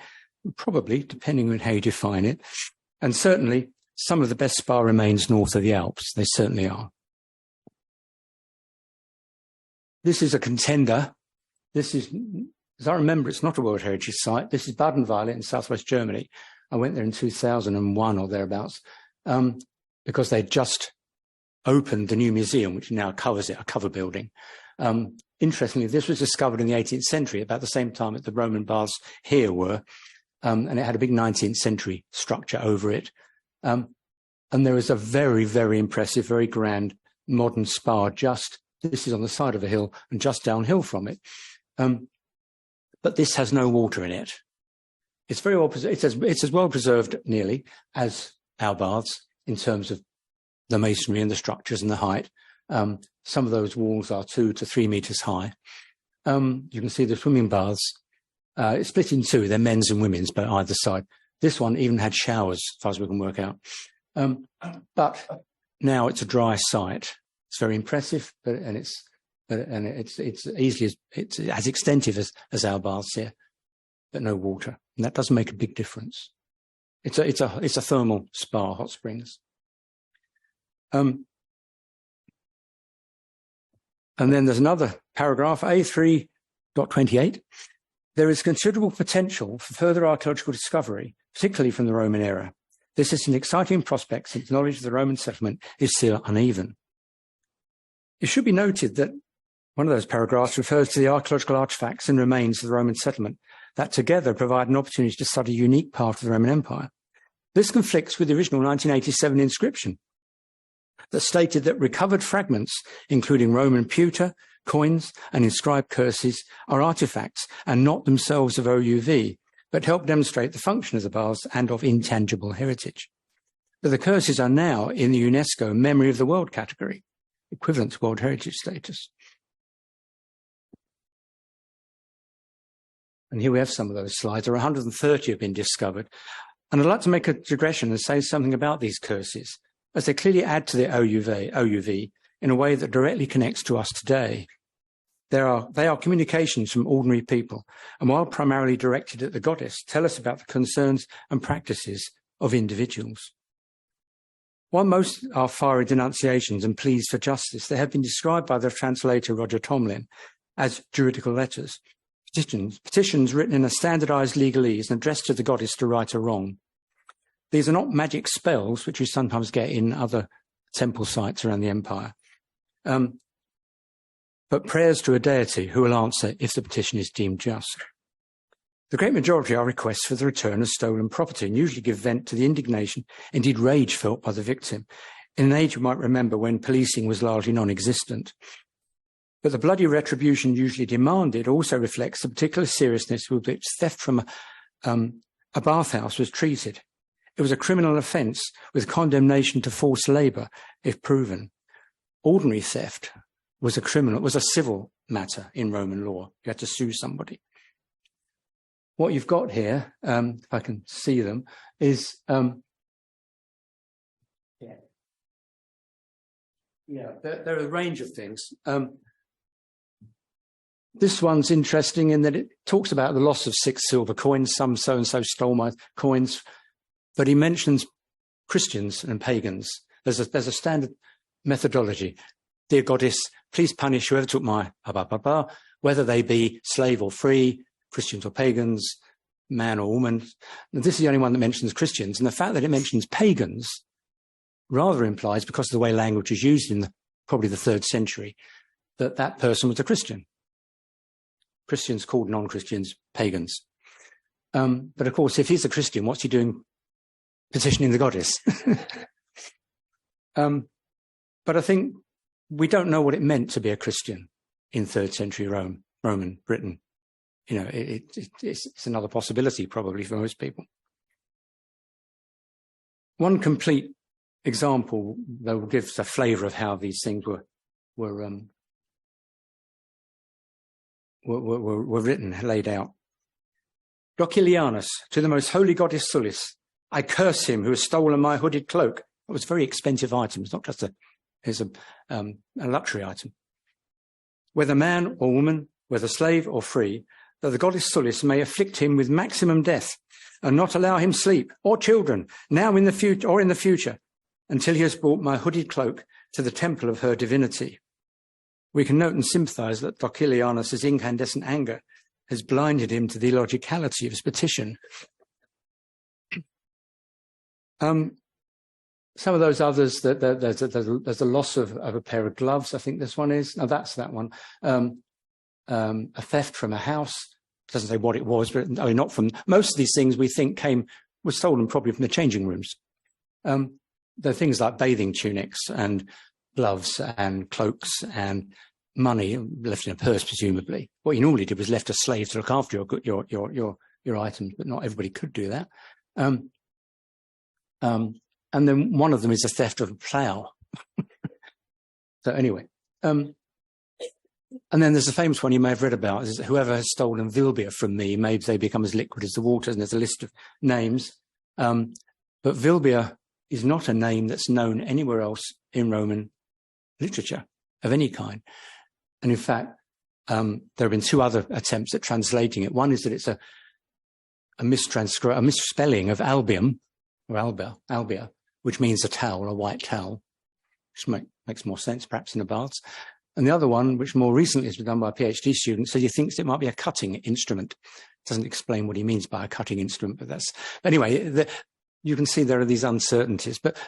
probably, depending on how you define it, and certainly some of the best spa remains north of the Alps. They certainly are. This is a contender. This is, as I remember, it's not a World Heritage Site. This is Baden-Württemberg in southwest Germany. I went there in 2001 or thereabouts because they'd just opened the new museum, which now covers it, a cover building. Interestingly, this was discovered in the 18th century, about the same time that the Roman baths here were, and it had a big 19th century structure over it. And there is a very, very impressive, very grand modern spa this is on the side of a hill and just downhill from it. But this has no water in it. It's very well preserved. It's as well preserved nearly as our baths in terms of the masonry and the structures and the height. Some of those walls are 2 to 3 meters high. You can see the swimming baths. It's split in two. They're men's and women's, but either side. This one even had showers, as far as we can work out. But now it's a dry site. It's very impressive, it's as extensive as our baths here, but no water, and that does make a big difference. It's a thermal spa, hot springs. And then there's another paragraph, A3.28. There is considerable potential for further archaeological discovery, particularly from the Roman era. This is an exciting prospect since knowledge of the Roman settlement is still uneven. It should be noted that one of those paragraphs refers to the archaeological artifacts and remains of the Roman settlement that together provide an opportunity to study a unique part of the Roman Empire. This conflicts with the original 1987 inscription that stated that recovered fragments, including Roman pewter, coins, and inscribed curses, are artifacts and not themselves of OUV, but help demonstrate the function of the baths and of intangible heritage. But the curses are now in the UNESCO Memory of the World category, equivalent to World Heritage status. And here we have some of those slides. There are 130 have been discovered. And I'd like to make a digression and say something about these curses, as they clearly add to the OUV in a way that directly connects to us today. They are communications from ordinary people, and while primarily directed at the goddess, tell us about the concerns and practices of individuals. While most are fiery denunciations and pleas for justice, they have been described by the translator Roger Tomlin as juridical letters, petitions written in a standardized legalese and addressed to the goddess to right a wrong. These are not magic spells, which you sometimes get in other temple sites around the empire, but prayers to a deity who will answer if the petition is deemed just. The great majority are requests for the return of stolen property and usually give vent to the indignation, indeed rage, felt by the victim, in an age you might remember when policing was largely non-existent. But the bloody retribution usually demanded also reflects the particular seriousness with which theft from a bathhouse was treated. It was a criminal offence with condemnation to forced labour if proven. Ordinary theft was a civil matter in Roman law. You had to sue somebody. What you've got here, if I can see them, is there are a range of things. This one's interesting in that it talks about the loss of 6 silver coins. Some so-and-so stole my coins, but he mentions Christians and pagans. There's a standard methodology. Dear goddess, please punish whoever took my whether they be slave or free, Christians or pagans, man or woman. This is the only one that mentions Christians. And the fact that it mentions pagans rather implies, because of the way language is used in probably the 3rd century, that that person was a Christian. Christians called non-Christians pagans. But of course, if he's a Christian, what's he doing petitioning the goddess? But I think we don't know what it meant to be a Christian in 3rd century Roman Britain. You know, it's another possibility probably for most people. One complete example that will give us a flavour of how these things were written, laid out. Docilianus, to the most holy goddess Sulis, I curse him who has stolen my hooded cloak. It was a very expensive item. It's not just a luxury item. Whether man or woman, whether slave or free, that the goddess Sulis may afflict him with maximum death and not allow him sleep or children now in the future or in the future until he has brought my hooded cloak to the temple of her divinity. We can note and sympathize that Docilianus's incandescent anger has blinded him to the illogicality of his petition. Some of those others, there's a loss of a pair of gloves. I think this one is. No, that's that one. A theft from a house. It doesn't say what it was, but I mean, not from most of these things we think were stolen probably from the changing rooms. There are things like bathing tunics and gloves and cloaks and money left in a purse, presumably. What you normally did was left a slave to look after your items, but not everybody could do that. And then one of them is a theft of a plough. So anyway, and then there's a famous one you may have read about, is whoever has stolen Vilbia from me, maybe they become as liquid as the waters, and there's a list of names. But Vilbia is not a name that's known anywhere else in Roman literature of any kind. And in fact, there have been 2 other attempts at translating it. One is that it's a misspelling of albium, or albia, which means a towel, a white towel, which makes more sense perhaps in the baths. And the other one, which more recently has been done by a PhD student, so he thinks it might be a cutting instrument. Doesn't explain what he means by a cutting instrument, but anyway, you can see there are these uncertainties, but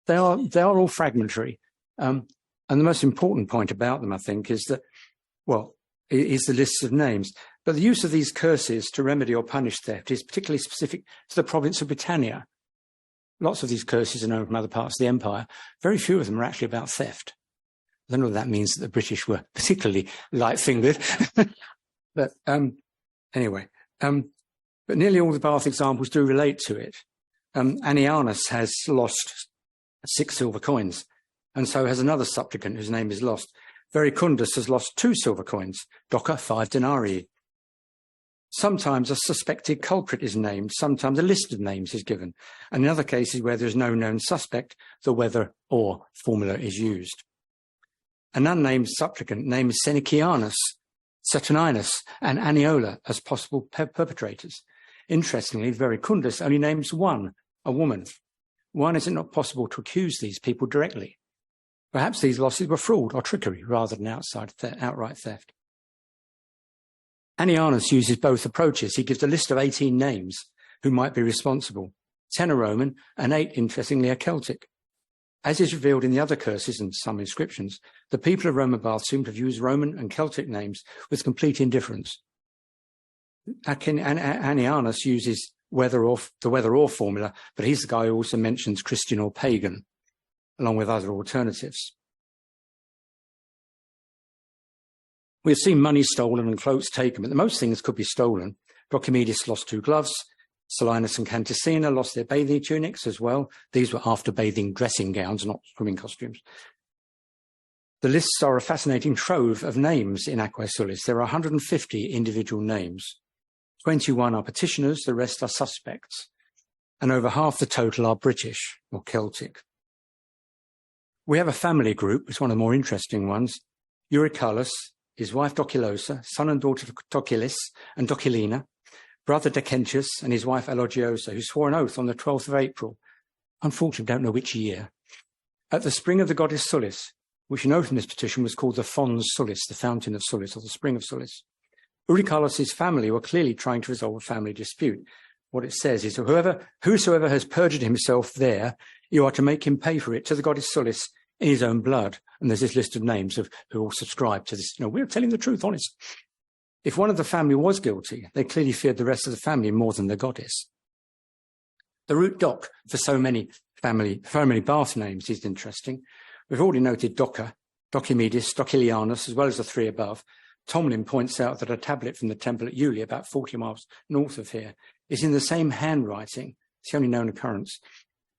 they are all fragmentary. And the most important point about them, I think, is that, well, is the lists of names. But the use of these curses to remedy or punish theft is particularly specific to the province of Britannia. Lots of these curses are known from other parts of the empire. Very few of them are actually about theft. I don't know if that means that the British were particularly light-fingered. But anyway, but nearly all the Bath examples do relate to it. Annianus has lost 6 silver coins, and so has another supplicant whose name is lost. Verecundus has lost 2 silver coins, Docker 5 denarii. Sometimes a suspected culprit is named, sometimes a list of names is given, and in other cases where there is no known suspect, the whether or formula is used. An unnamed supplicant names Senicianus, Saturninus, and Aniola as possible perpetrators. Interestingly, Verecundus only names one, a woman. Why is it not possible to accuse these people directly? Perhaps these losses were fraud or trickery rather than outright theft. Annianus uses both approaches. He gives a list of 18 names who might be responsible. 10 are Roman and 8, interestingly, are Celtic. As is revealed in the other curses and some inscriptions, the people of Rome and Bath seem to have used Roman and Celtic names with complete indifference. Annianus uses the whether or formula, but he's the guy who also mentions Christian or pagan, along with other alternatives. We have seen money stolen and cloaks taken, but most things could be stolen. Brocchimedis lost 2 gloves. Solinus and Canticina lost their bathing tunics as well. These were after bathing dressing gowns, not swimming costumes. The lists are a fascinating trove of names in Aquae Sulis. There are 150 individual names. 21 are petitioners, the rest are suspects. And over half the total are British or Celtic. We have a family group, it's one of the more interesting ones. Euricalus, his wife Docilosa, son and daughter Docilis and Docilina, brother Decentius and his wife Elogiosa, who swore an oath on the 12th of April, unfortunately don't know which year, at the spring of the goddess Sulis, which you know from this petition was called the Fons Sulis, the fountain of Sulis, or the spring of Sulis. Eurycalos's family were clearly trying to resolve a family dispute. What it says is, whosoever has perjured himself there, you are to make him pay for it to the goddess Sulis in his own blood. And there's this list of names of who all subscribe to this. We're telling the truth, honest. If one of the family was guilty, they clearly feared the rest of the family more than the goddess. The root doc for so many Bath names is interesting. We've already noted Doca, Docimedis, Docilianus, as well as the three above. Tomlin points out that a tablet from the temple at Uli, about 40 miles north of here, is in the same handwriting, it's the only known occurrence,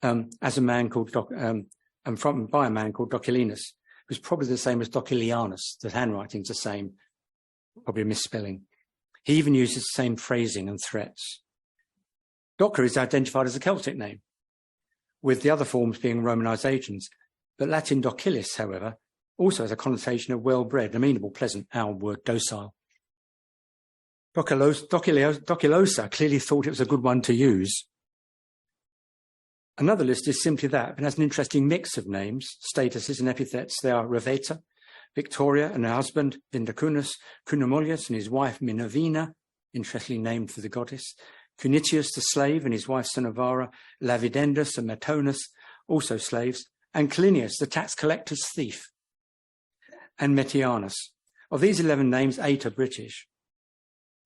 as a man called by a man called Docilinus, who's probably the same as Docilianus. The handwriting's the same, probably a misspelling. He even uses the same phrasing and threats. Doca is identified as a Celtic name, with the other forms being Romanizations, but Latin Docilis, however, also has a connotation of well-bred, amenable, pleasant, our word docile. Docilosa clearly thought it was a good one to use. Another list is simply that, but has an interesting mix of names, statuses and epithets. They are Reveta, Victoria and her husband, Vindicunus, Cunimolius and his wife Minervina, interestingly named for the goddess, Cunitius the slave and his wife Sanovara, Lavidendus and Matonus, also slaves, and Clinius, the tax collector's thief, and Metianus. Of these 11 names, 8 are British.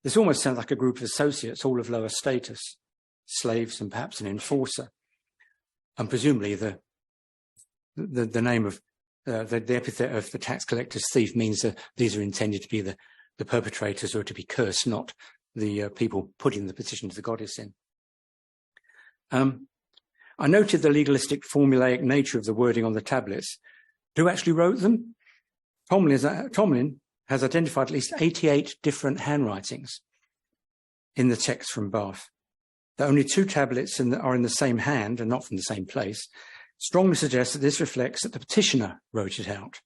This almost sounds like a group of associates, all of lower status, slaves and perhaps an enforcer. And presumably the name of the epithet of the tax collector's thief means that these are intended to be the perpetrators who are to be cursed, not the people putting the petition to the goddess in. I noted the legalistic formulaic nature of the wording on the tablets. Who actually wrote them? Tomlin has identified at least 88 different handwritings in the text from Bath. That only 2 tablets are in the same hand and not from the same place strongly suggests that this reflects that the petitioner wrote it out,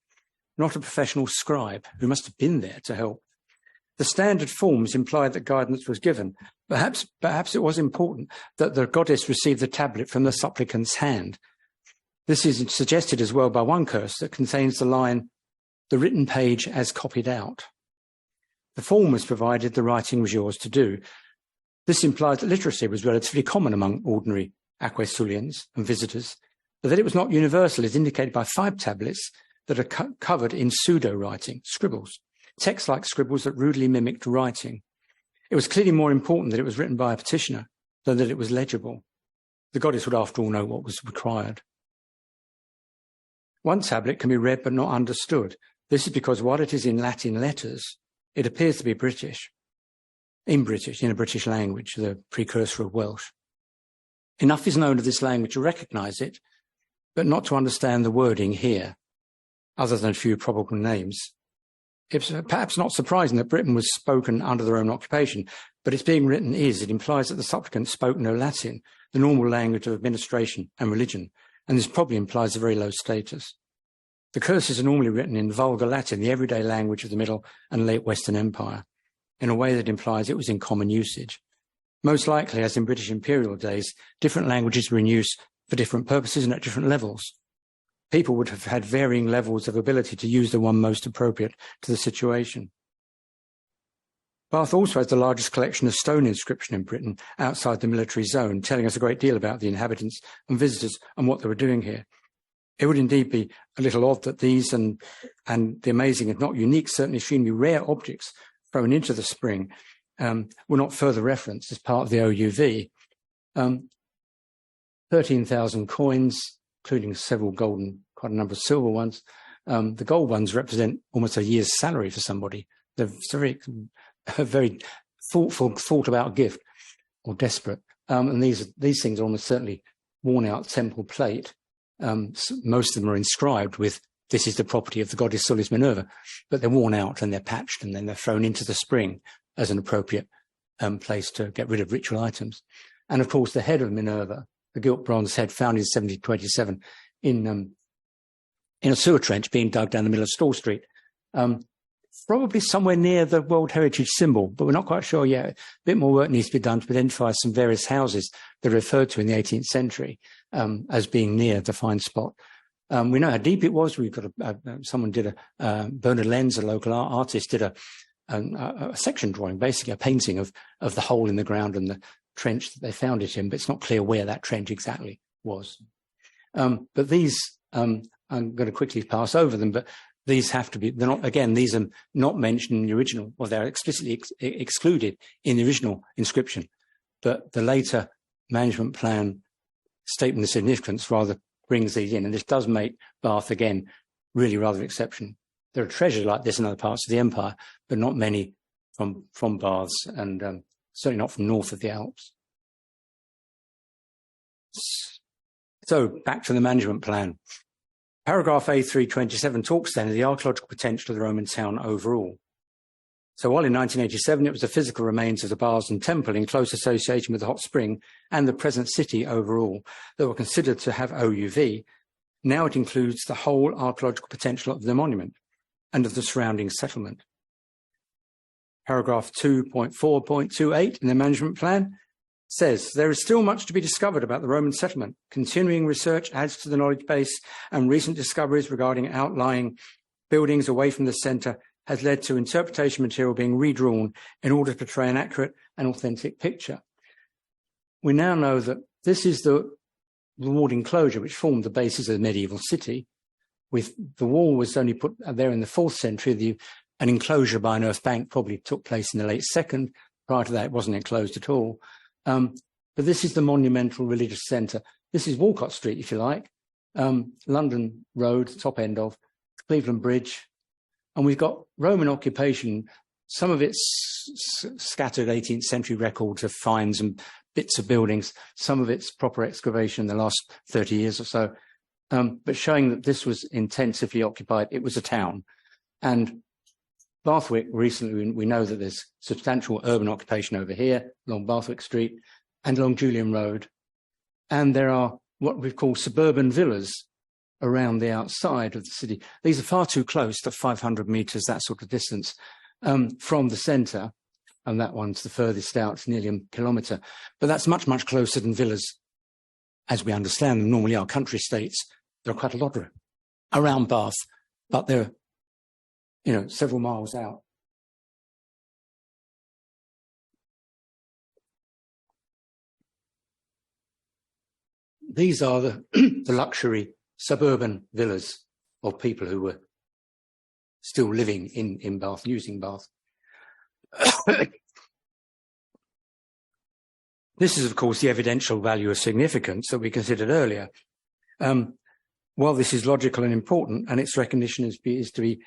not a professional scribe who must have been there to help. The standard forms implied that guidance was given. Perhaps it was important that the goddess received the tablet from the supplicant's hand. This is suggested as well by one curse that contains the line, "The written page as copied out." The form was provided, the writing was yours to do. This implies that literacy was relatively common among ordinary Aquesulians and visitors, but that it was not universal is indicated by 5 tablets that are covered in pseudo-writing, scribbles, text-like scribbles that rudely mimicked writing. It was clearly more important that it was written by a petitioner than that it was legible. The goddess would, after all, know what was required. One tablet can be read but not understood. This is because while it is in Latin letters, it appears to be in a British language, the precursor of Welsh. Enough is known of this language to recognise it, but not to understand the wording here, other than a few probable names. It's perhaps not surprising that Britain was spoken under the Roman occupation, but its being written it implies that the supplicant spoke no Latin, the normal language of administration and religion, and this probably implies a very low status. The curses are normally written in vulgar Latin, the everyday language of the Middle and late Western Empire, in a way that implies it was in common usage. Most likely, as in British imperial days, different languages were in use for different purposes and at different levels. People would have had varying levels of ability to use the one most appropriate to the situation. Bath also has the largest collection of stone inscription in Britain outside the military zone, telling us a great deal about the inhabitants and visitors and what they were doing here. It would indeed be a little odd that these and the amazing, if not unique, certainly extremely rare objects thrown into the spring were not further referenced as part of the OUV. 13,000 coins, including several golden, quite a number of silver ones. The gold ones represent almost a year's salary for somebody. They're a very thought about gift, or desperate. And these things are almost certainly worn out temple plate. Most of them are inscribed with, "This is the property of the goddess Sulis Minerva," but they're worn out and they're patched and then they're thrown into the spring as an appropriate place to get rid of ritual items. And of course, the head of Minerva, the gilt bronze head found in 1727 in a sewer trench being dug down the middle of Stall Street, probably somewhere near the World Heritage symbol, but we're not quite sure yet. A bit more work needs to be done to identify some various houses that are referred to in the 18th century as being near the find spot. We know how deep it was. We've got Bernard Lenz, a local artist, did a section drawing, basically a painting of the hole in the ground and the trench that they found it in, but it's not clear where that trench exactly was. But these, I'm going to quickly pass over them, but these have to be, they're not, again, these are not mentioned in the original, or they're explicitly excluded in the original inscription. But the later management plan statement of significance rather brings these in. And this does make Bath, again, really rather exceptional. There are treasures like this in other parts of the empire, but not many from Baths, and certainly not from north of the Alps. So back to the management plan. Paragraph A327 talks then of the archaeological potential of the Roman town overall. So while in 1987 it was the physical remains of the baths and temple in close association with the hot spring and the present city overall that were considered to have OUV, now it includes the whole archaeological potential of the monument and of the surrounding settlement. Paragraph 2.4.28 in the management plan says, there is still much to be discovered about the Roman settlement. Continuing research adds to the knowledge base, and recent discoveries regarding outlying buildings away from the centre has led to interpretation material being redrawn in order to portray an accurate and authentic picture. We now know that this is the walled enclosure which formed the basis of the medieval city. With the wall was only put there in the 4th century. An enclosure by an earth bank probably took place in the late 2nd. Prior to that, it wasn't enclosed at all. But this is the monumental religious centre. This is Walcott Street, if you like, London Road, top end of Cleveland Bridge. And we've got Roman occupation, some of it's scattered 18th century records of finds and bits of buildings, some of it's proper excavation in the last 30 years or so, but showing that this was intensively occupied. It was a town. And Bathwick, recently, we know that there's substantial urban occupation over here, along Bathwick Street and along Julian Road. And there are what we call suburban villas around the outside of the city. These are far too close to 500 metres, that sort of distance, from the centre. And that one's the furthest out, it's nearly a kilometre. But that's much, much closer than villas, as we understand them normally are. Country estates, there are quite a lot of around Bath, but they're, several miles out. These are the luxury suburban villas of people who were still living in Bath, using Bath. This is, of course, the evidential value of significance that we considered earlier. While this is logical and important, and its recognition is to be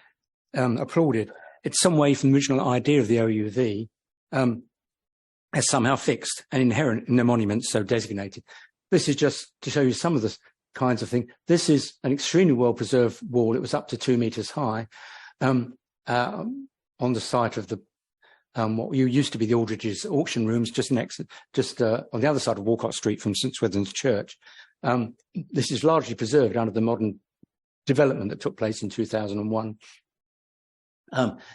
applauded, it's some way from the original idea of the OUV as somehow fixed and inherent in the monument so designated. This is just to show you some of the kinds of things. This is an extremely well-preserved wall. It was up to 2 meters high on the site of the what used to be the Aldridge's auction rooms, just on the other side of Walcott Street from St Swithin's Church. This is largely preserved under the modern development that took place in 2001.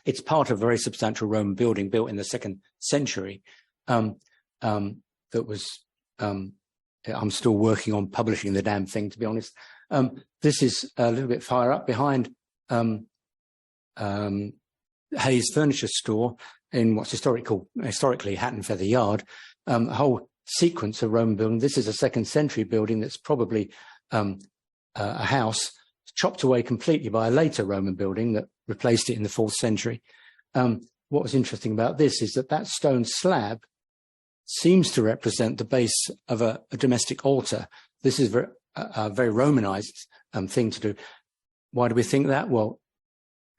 It's part of a very substantial Roman building built in the 2nd century that was, I'm still working on publishing the damn thing, to be honest. This is a little bit far up behind Hayes Furniture Store in what's historically Hatton Feather Yard, a whole sequence of Roman building. This is a 2nd century building that's probably a house chopped away completely by a later Roman building that replaced it in the 4th century. What was interesting about this is that stone slab seems to represent the base of a domestic altar. This is a very Romanized thing to do. Why do we think that? Well,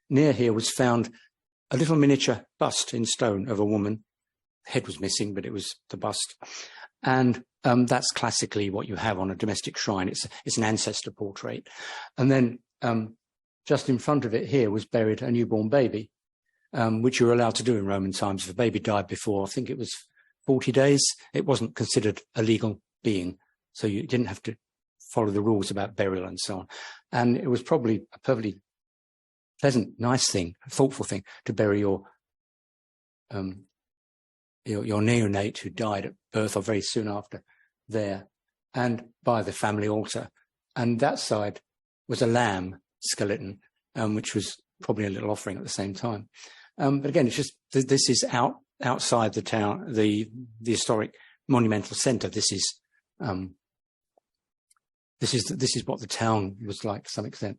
near here was found a little miniature bust in stone of a woman. The head was missing, but it was the bust. And that's classically what you have on a domestic shrine. It's an ancestor portrait. And then just in front of it here was buried a newborn baby, which you were allowed to do in Roman times. If a baby died before, I think it was 40 days, it wasn't considered a legal being. So you didn't have to follow the rules about burial and so on. And it was probably a perfectly pleasant, nice thing, a thoughtful thing to bury your neonate who died at birth or very soon after there, and by the family altar. And that side was a lamb skeleton, which was probably a little offering at the same time. But again, it's just this is outside the town, the historic monumental centre. This is what the town was like to some extent,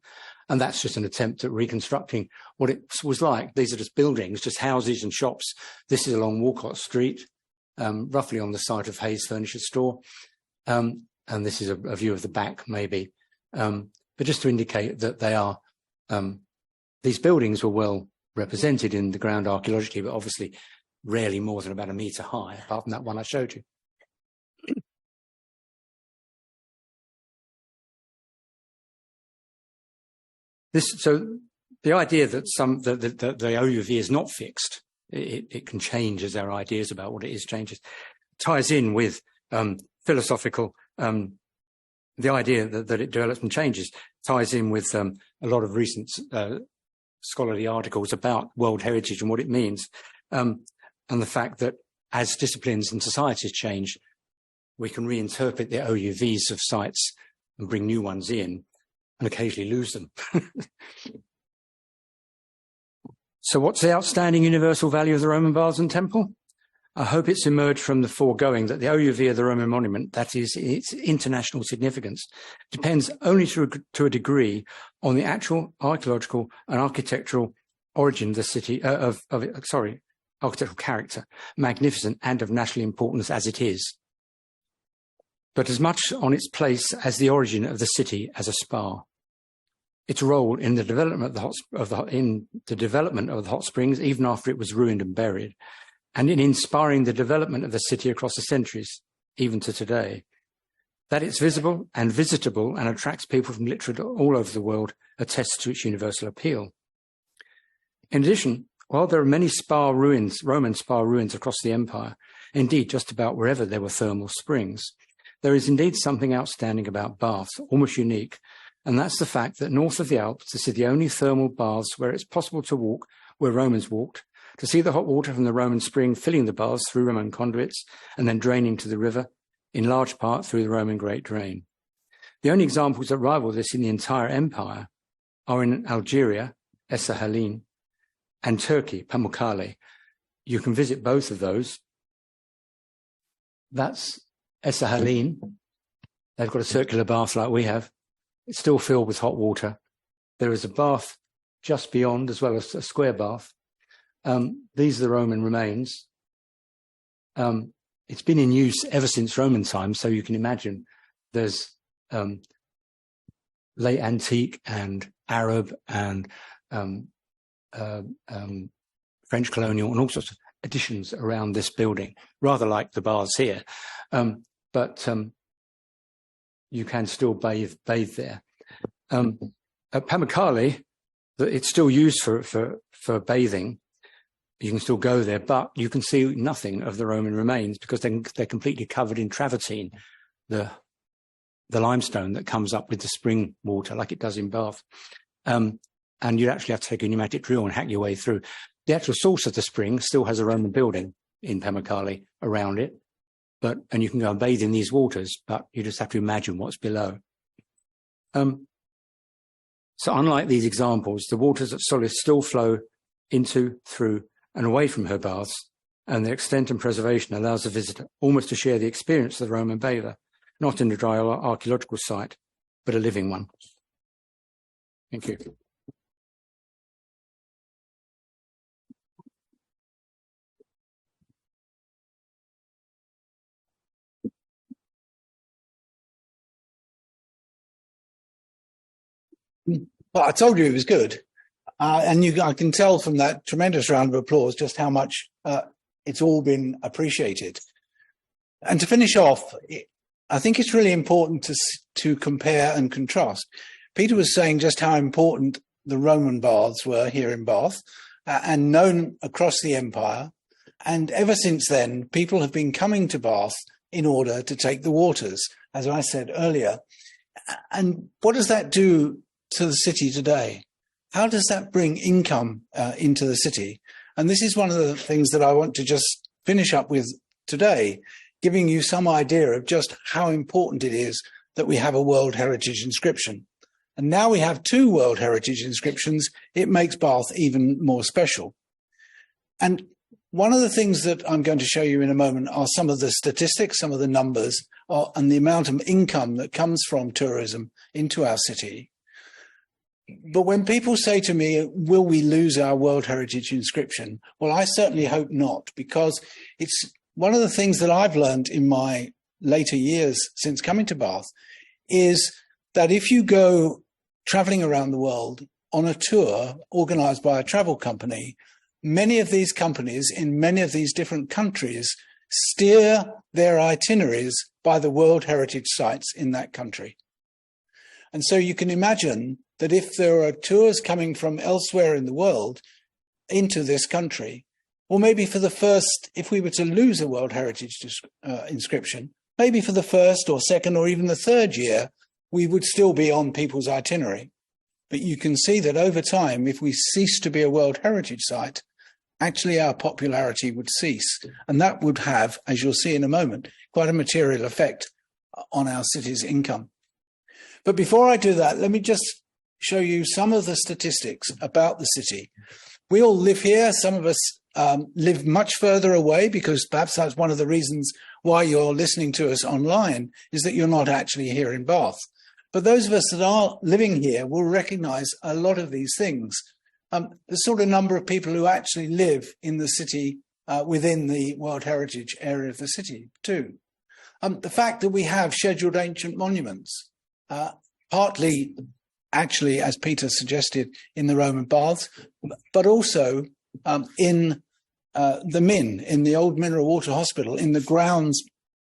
and that's just an attempt at reconstructing what it was like. These are just buildings, just houses and shops. This is along Walcott Street, roughly on the site of Hayes Furniture Store, and this is a view of the back, maybe. But just to indicate that they are, these buildings were well represented in the ground archaeologically, but obviously rarely more than about 1 metre high, apart from that one I showed you. So the idea that the OUV is not fixed, it can change as our ideas about what it is changes, ties in with philosophical, the idea that it develops and changes, ties in with a lot of recent scholarly articles about world heritage and what it means, and the fact that as disciplines and societies change, we can reinterpret the OUVs of sites and bring new ones in, and occasionally lose them. So what's the outstanding universal value of the Roman baths and temple? I hope it's emerged from the foregoing that the OUV of the Roman monument, that is its international significance, depends only to a degree on the actual archaeological and architectural origin of the city, architectural character, magnificent and of national importance as it is, but as much on its place as the origin of the city as a spa. Its role in the development of the hot springs, even after it was ruined and buried, and in inspiring the development of the city across the centuries, even to today. That it's visible and visitable and attracts people from literally all over the world attests to its universal appeal. In addition, while there are many Roman spa ruins across the empire, indeed just about wherever there were thermal springs, there is indeed something outstanding about baths, almost unique, and that's the fact that north of the Alps, this is the only thermal baths where it's possible to walk where Romans walked, to see the hot water from the Roman spring filling the baths through Roman conduits and then draining to the river, in large part through the Roman Great Drain. The only examples that rival this in the entire empire are in Algeria, Essa Halin, and Turkey, Pamukkale. You can visit both of those. That's Essa Halin. They've got a circular bath like we have. It's still filled with hot water. There is a bath just beyond, as well as a square bath. These are the Roman remains. It's been in use ever since Roman times, so you can imagine there's late antique and Arab and French colonial and all sorts of additions around this building, rather like the baths here. But you can still bathe there. At Pamukkale, it's still used for bathing. You can still go there, but you can see nothing of the Roman remains because they're completely covered in travertine, the limestone that comes up with the spring water like it does in Bath. And you'd actually have to take a pneumatic drill and hack your way through. The actual source of the spring still has a Roman building in Pamukkale around it, and you can go and bathe in these waters, but you just have to imagine what's below. So unlike these examples, the waters at Solis still flow into, through, and away from her baths, and their extent and preservation allows the visitor almost to share the experience of the Roman bather, not in a dry archaeological site, but a living one. Thank you. Well, I told you it was good. And I can tell from that tremendous round of applause just how much it's all been appreciated. And to finish off, I think it's really important to compare and contrast. Peter was saying just how important the Roman baths were here in Bath and known across the empire. And ever since then, people have been coming to Bath in order to take the waters, as I said earlier. And what does that do to the city today? How does that bring income into the city? And this is one of the things that I want to just finish up with today, giving you some idea of just how important it is that we have a World Heritage inscription. And now we have 2 World Heritage inscriptions. It makes Bath even more special. And one of the things that I'm going to show you in a moment are some of the statistics, some of the numbers, and the amount of income that comes from tourism into our city. But when people say to me, will we lose our World Heritage inscription? Well, I certainly hope not, because it's one of the things that I've learned in my later years since coming to Bath is that if you go traveling around the world on a tour organized by a travel company, many of these companies in many of these different countries steer their itineraries by the World Heritage sites in that country. And so you can imagine that if there are tours coming from elsewhere in the world into this country, or maybe for the first, if we were to lose a World Heritage inscription, maybe for the first or second or even the third year, we would still be on people's itinerary. But you can see that over time, if we cease to be a World Heritage site, actually our popularity would cease. And that would have, as you'll see in a moment, quite a material effect on our city's income. But before I do that, let me just show you some of the statistics about the city. We all live here. Some of us live much further away, because perhaps that's one of the reasons why you're listening to us online, is that you're not actually here in Bath. But those of us that are living here will recognize a lot of these things. The sort of number of people who actually live in the city within the World Heritage area of the city too. The fact that we have scheduled ancient monuments, partly actually, as Peter suggested, in the Roman baths, but also in the Min, in the old Mineral Water Hospital, in the grounds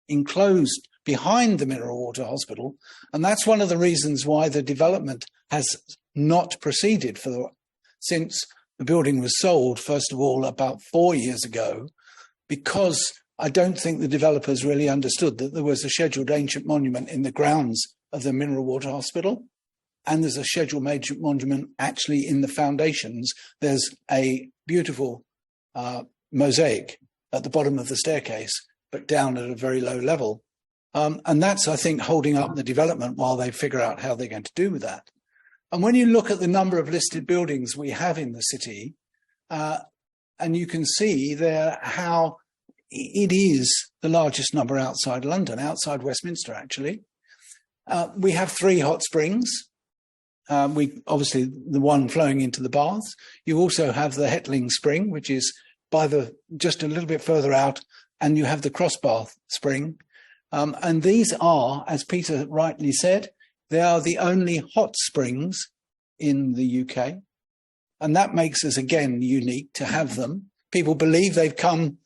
enclosed behind the Mineral Water Hospital. And that's one of the reasons why the development has not proceeded since the building was sold, first of all, about 4 years ago, because I don't think the developers really understood that there was a scheduled ancient monument in the grounds of the Mineral Water Hospital. And there's a scheduled ancient monument actually in the foundations. There's a beautiful mosaic at the bottom of the staircase, but down at a very low level. And that's, I think, holding up the development while they figure out how they're going to do with that. And when you look at the number of listed buildings we have in the city, and you can see there how it is the largest number outside London, outside Westminster, actually. We have 3 hot springs. We obviously the one flowing into the baths. You also have the Hetling Spring, which is just a little bit further out, and you have the Crossbath Spring. And these are, as Peter rightly said, they are the only hot springs in the UK. And that makes us, again, unique to have them. People believe they've come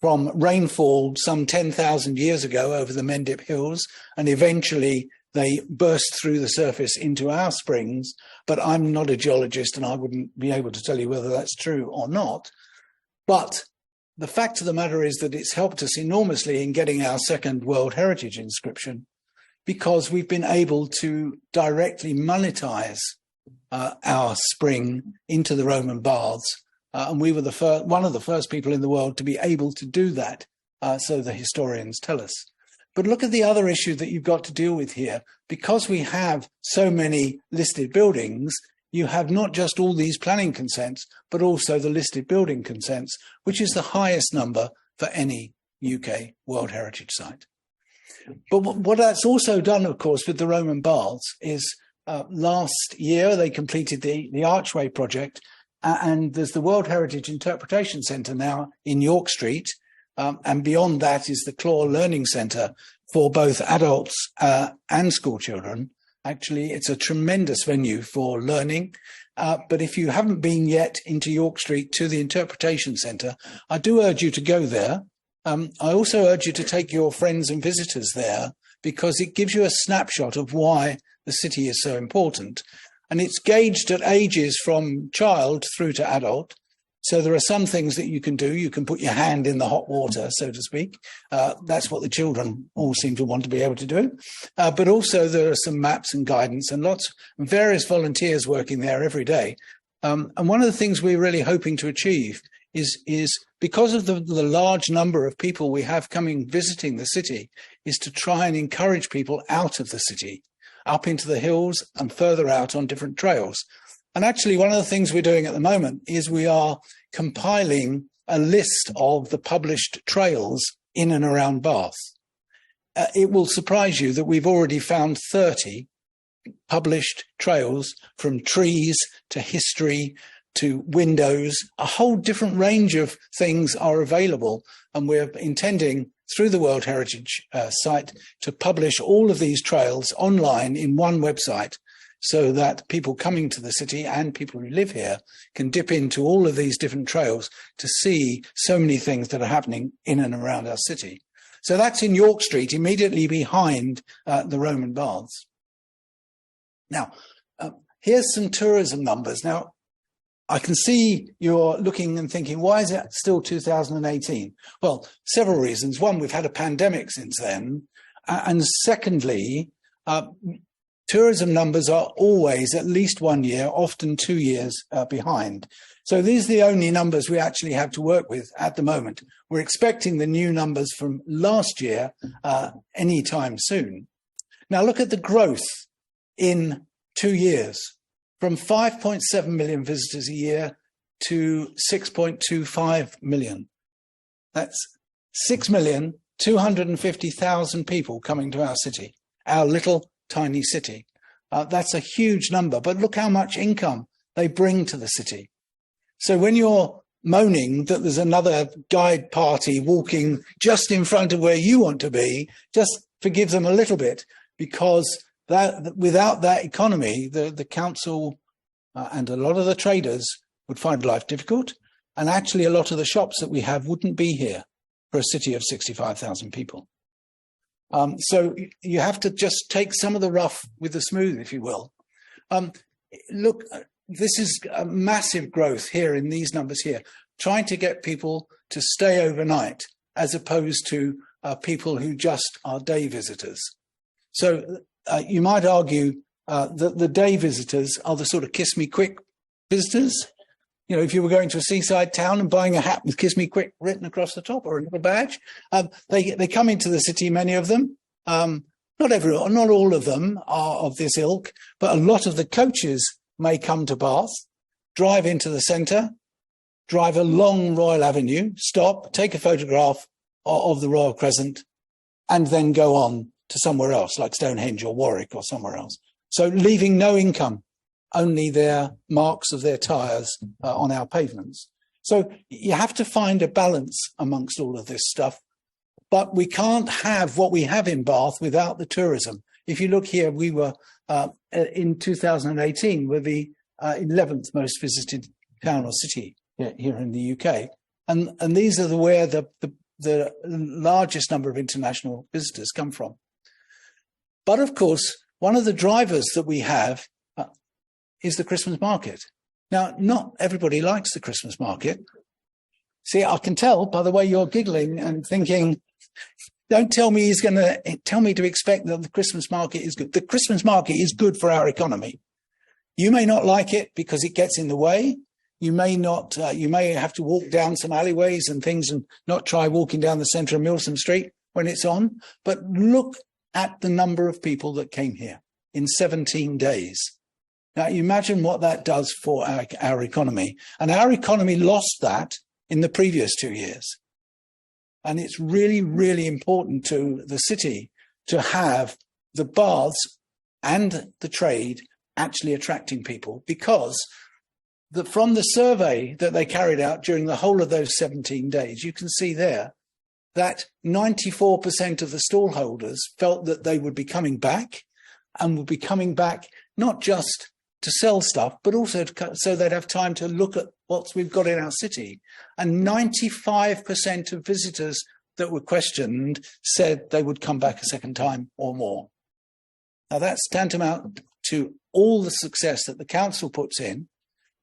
from rainfall some 10,000 years ago over the Mendip Hills, and eventually they burst through the surface into our springs. But I'm not a geologist, and I wouldn't be able to tell you whether that's true or not. But the fact of the matter is that it's helped us enormously in getting our second World Heritage inscription, because we've been able to directly monetize our spring into the Roman baths. And we were one of the first people in the world to be able to do that, so the historians tell us. But look at the other issue that you've got to deal with here. Because we have so many listed buildings, you have not just all these planning consents, but also the listed building consents, which is the highest number for any UK World Heritage site. But what that's also done, of course, with the Roman baths is last year they completed the Archway project, and there's the World Heritage Interpretation Centre now in York Street, and beyond that is the Claw Learning Centre for both adults and school children. Actually, it's a tremendous venue for learning. But if you haven't been yet into York Street to the Interpretation Centre, I do urge you to go there. I also urge you to take your friends and visitors there, because it gives you a snapshot of why the city is so important. And it's gauged at ages from child through to adult. So there are some things that you can do. You can put your hand in the hot water, so to speak. That's what the children all seem to want to be able to do. But also there are some maps and guidance and various volunteers working there every day. And one of the things we're really hoping to achieve is because of the large number of people we have coming visiting the city, is to try and encourage people out of the city, up into the hills and further out on different trails. And actually, one of the things we're doing at the moment is we are compiling a list of the published trails in and around Bath. It will surprise you that we've already found 30 published trails, from trees to history to windows. A whole different range of things are available, and we're intending through the World Heritage site to publish all of these trails online in one website, so that people coming to the city and people who live here can dip into all of these different trails to see so many things that are happening in and around our city. So that's in York Street, immediately behind the Roman Baths. Now, here's some tourism numbers. Now, I can see you're looking and thinking, why is it still 2018? Well, several reasons. One, we've had a pandemic since then. And secondly, tourism numbers are always at least 1 year, often 2 years behind. So these are the only numbers we actually have to work with at the moment. We're expecting the new numbers from last year anytime soon. Now look at the growth in 2 years, from 5.7 million visitors a year to 6.25 million. That's 6,250,000 people coming to our city, our little tiny city. That's a huge number, but look how much income they bring to the city. So when you're moaning that there's another guide party walking just in front of where you want to be, just forgive them a little bit, because that without that economy, the council and a lot of the traders would find life difficult. And actually, a lot of the shops that we have wouldn't be here for a city of 65,000 people. So you have to just take some of the rough with the smooth, if you will. Look, this is a massive growth here in these numbers here, trying to get people to stay overnight as opposed to people who just are day visitors. So you might argue that the day visitors are the sort of kiss me quick visitors. You know, if you were going to a seaside town and buying a hat with "Kiss Me Quick" written across the top, or a little badge, they come into the city, many of them. Not all of them are of this ilk, but a lot of the coaches may come to Bath, drive into the centre, drive along Royal Avenue, stop, take a photograph of the Royal Crescent, and then go on to somewhere else, like Stonehenge or Warwick or somewhere else. So leaving no income, only their marks of their tyres on our pavements. So you have to find a balance amongst all of this stuff. But we can't have what we have in Bath without the tourism. If you look here, we were in 2018, we're the 11th most visited town or city here in the UK. And these are where the largest number of international visitors come from. But of course, one of the drivers that we have is the Christmas market. Now, not everybody likes the Christmas market. See, I can tell by the way you're giggling and thinking, don't tell me he's going to tell me to expect that the Christmas market is good. The Christmas market is good for our economy. You may not like it because it gets in the way. You may not, you may have to walk down some alleyways and things and not try walking down the centre of Milsom Street when it's on. But look at the number of people that came here in 17 days. Now, you imagine what that does for our economy. And our economy lost that in the previous 2 years. And it's really, really important to the city to have the baths and the trade actually attracting people, because from the survey that they carried out during the whole of those 17 days, you can see there that 94% of the stallholders felt that they would be coming back, and would be coming back not just to sell stuff, but also so they'd have time to look at what we've got in our city. And 95% of visitors that were questioned said they would come back a second time or more. Now that's tantamount to all the success that the council puts in,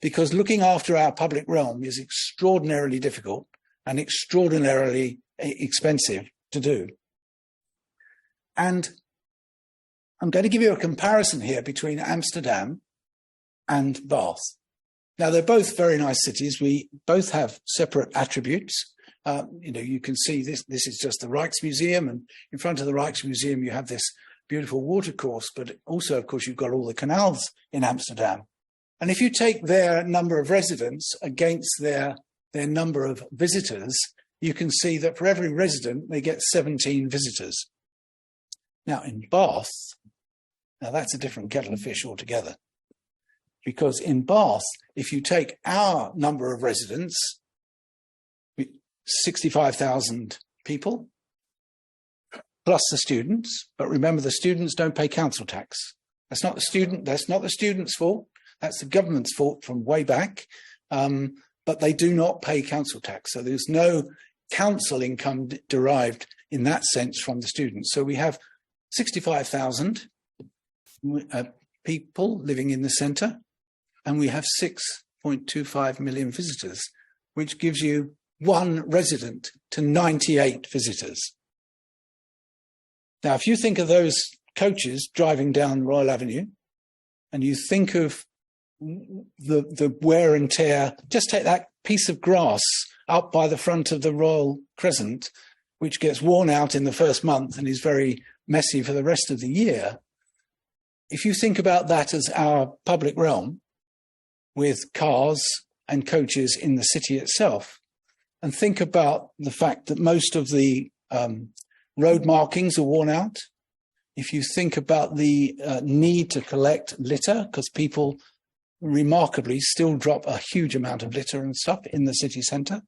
because looking after our public realm is extraordinarily difficult and extraordinarily expensive to do. And I'm going to give you a comparison here between Amsterdam and Bath. Now, they're both very nice cities. We both have separate attributes. You can see this is just the Rijksmuseum, and in front of the Rijksmuseum, you have this beautiful watercourse, but also, of course, you've got all the canals in Amsterdam. And if you take their number of residents against their their number of visitors, you can see that for every resident, they get 17 visitors. Now, in Bath, now that's a different kettle of fish altogether. Because in Bath, if you take our number of residents, 65,000 people, plus the students, but remember the students don't pay council tax. That's not the students' fault. That's the government's fault from way back. But they do not pay council tax. So there's no council income derived in that sense from the students. So we have 65,000 people living in the centre, and we have 6.25 million visitors, which gives you one resident to 98 visitors. Now, if you think of those coaches driving down Royal Avenue, and you think of the wear and tear, just take that piece of grass up by the front of the Royal Crescent, which gets worn out in the first month and is very messy for the rest of the year. If you think about that as our public realm, with cars and coaches in the city itself, and think about the fact that most of the road markings are worn out. If you think about the need to collect litter, because people remarkably still drop a huge amount of litter and stuff in the city centre,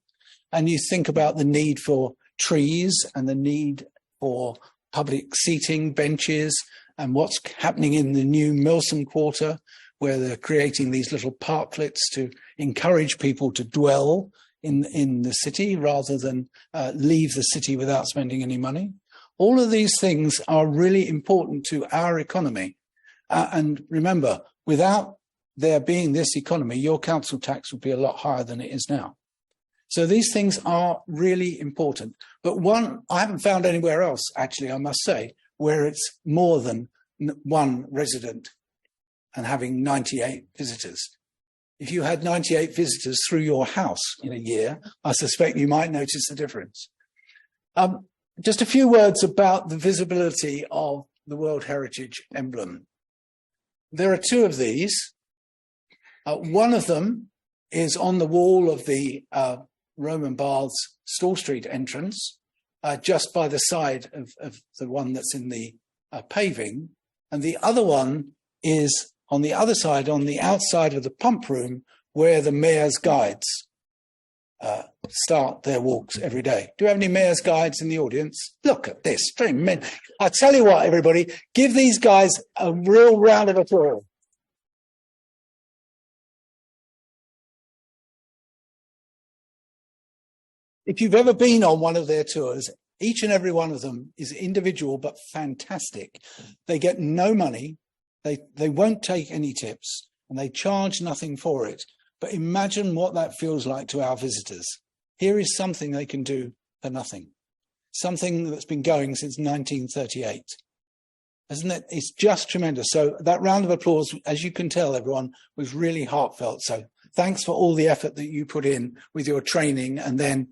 and you think about the need for trees and the need for public seating, benches, and what's happening in the new Milsom Quarter, where they're creating these little parklets to encourage people to dwell in the city rather than leave the city without spending any money. All of these things are really important to our economy. And remember, without there being this economy, your council tax would be a lot higher than it is now. So these things are really important. But one, I haven't found anywhere else, actually, I must say, where it's more than one resident and having 98 visitors. If you had 98 visitors through your house in a year, I suspect you might notice the difference. Just a few words about the visibility of the World Heritage emblem. There are two of these. One of them is on the wall of the Roman Baths Stall Street entrance, just by the side of the one that's in the paving. And the other one is on the other side, on the outside of the pump room, where the mayor's guides start their walks every day. Do you have any mayor's guides in the audience? Look at this. I tell you what, everybody, give these guys a real round of applause. If you've ever been on one of their tours, each and every one of them is individual but fantastic. They get no money. They won't take any tips, and they charge nothing for it. But imagine what that feels like to our visitors. Here is something they can do for nothing. Something that's been going since 1938. Isn't it? It's just tremendous. So that round of applause, as you can tell, everyone, was really heartfelt. So thanks for all the effort that you put in with your training and then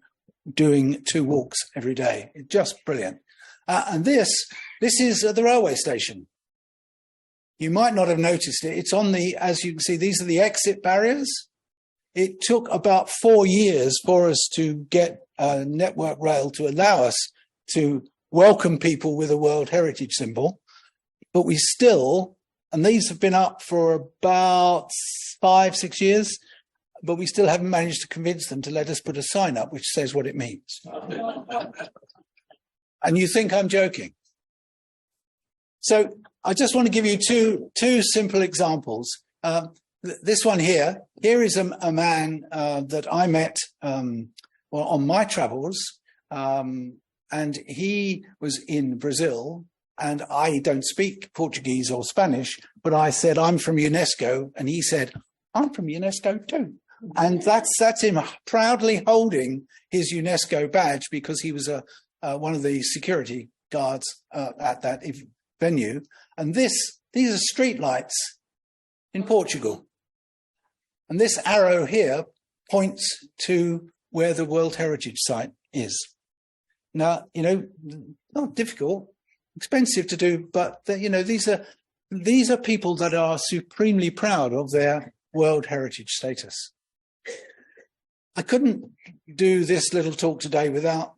doing 2 walks every day. It's just brilliant. And this is at the railway station. You might not have noticed it. It's on the, as you can see, these are the exit barriers. It took about 4 years for us to get Network Rail to allow us to welcome people with a World Heritage symbol. But we still, and these have been up for about 5-6 years, but we still haven't managed to convince them to let us put a sign up which says what it means. And you think I'm joking. So I just want to give you two simple examples. This one here is a man that I met on my travels, and he was in Brazil, and I don't speak Portuguese or Spanish, but I said, I'm from UNESCO, and he said, I'm from UNESCO too. And that's him proudly holding his UNESCO badge, because he was one of the security guards at that venue. And these are street lights in Portugal. And this arrow here points to where the World Heritage Site is. Now, not difficult, expensive to do, but these are people that are supremely proud of their World Heritage status. I couldn't do this little talk today without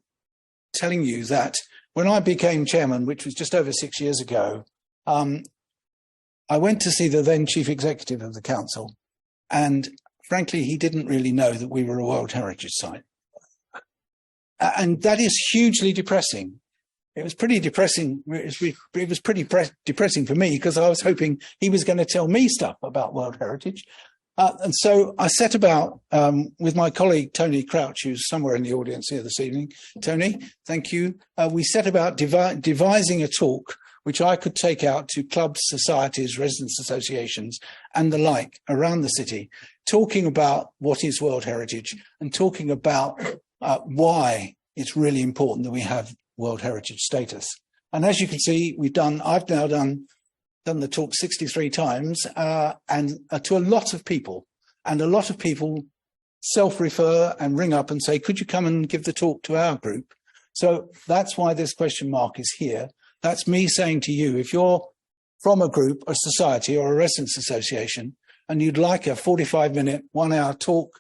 telling you that when I became chairman, which was just over 6 years ago, I went to see the then chief executive of the council, and frankly, he didn't really know that we were a World Heritage Site. And that is hugely depressing. It was pretty depressing. It was pretty depressing for me because I was hoping he was going to tell me stuff about World Heritage. And so I set about with my colleague, Tony Crouch, who's somewhere in the audience here this evening. Tony, thank you. We set about devising a talk which I could take out to clubs, societies, residents associations, and the like around the city, talking about what is World Heritage and talking about why it's really important that we have World Heritage status. And as you can see, I've now done the talk 63 times and to a lot of people. And a lot of people self-refer and ring up and say, could you come and give the talk to our group? So that's why this question mark is here. That's me saying to you, if you're from a group, a society or a residents association, and you'd like a 45-minute, 1 hour talk,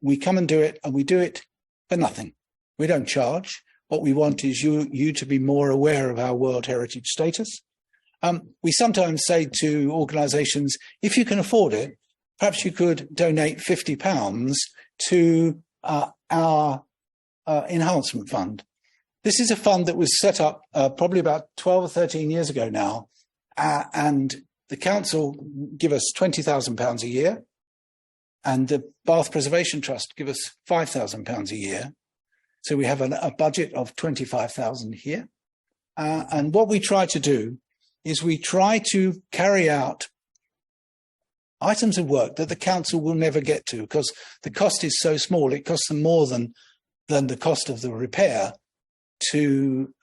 we come and do it, and we do it for nothing. We don't charge. What we want is you to be more aware of our World Heritage status. We sometimes say to organisations, if you can afford it, perhaps you could donate £50 to our enhancement fund. This is a fund that was set up probably about 12 or 13 years ago now, and the council give us £20,000 a year, and the Bath Preservation Trust give us £5,000 a year. So we have a budget of 25,000 here. And what we try to do is we try to carry out items of work that the council will never get to because the cost is so small. It costs them more than the cost of the repair to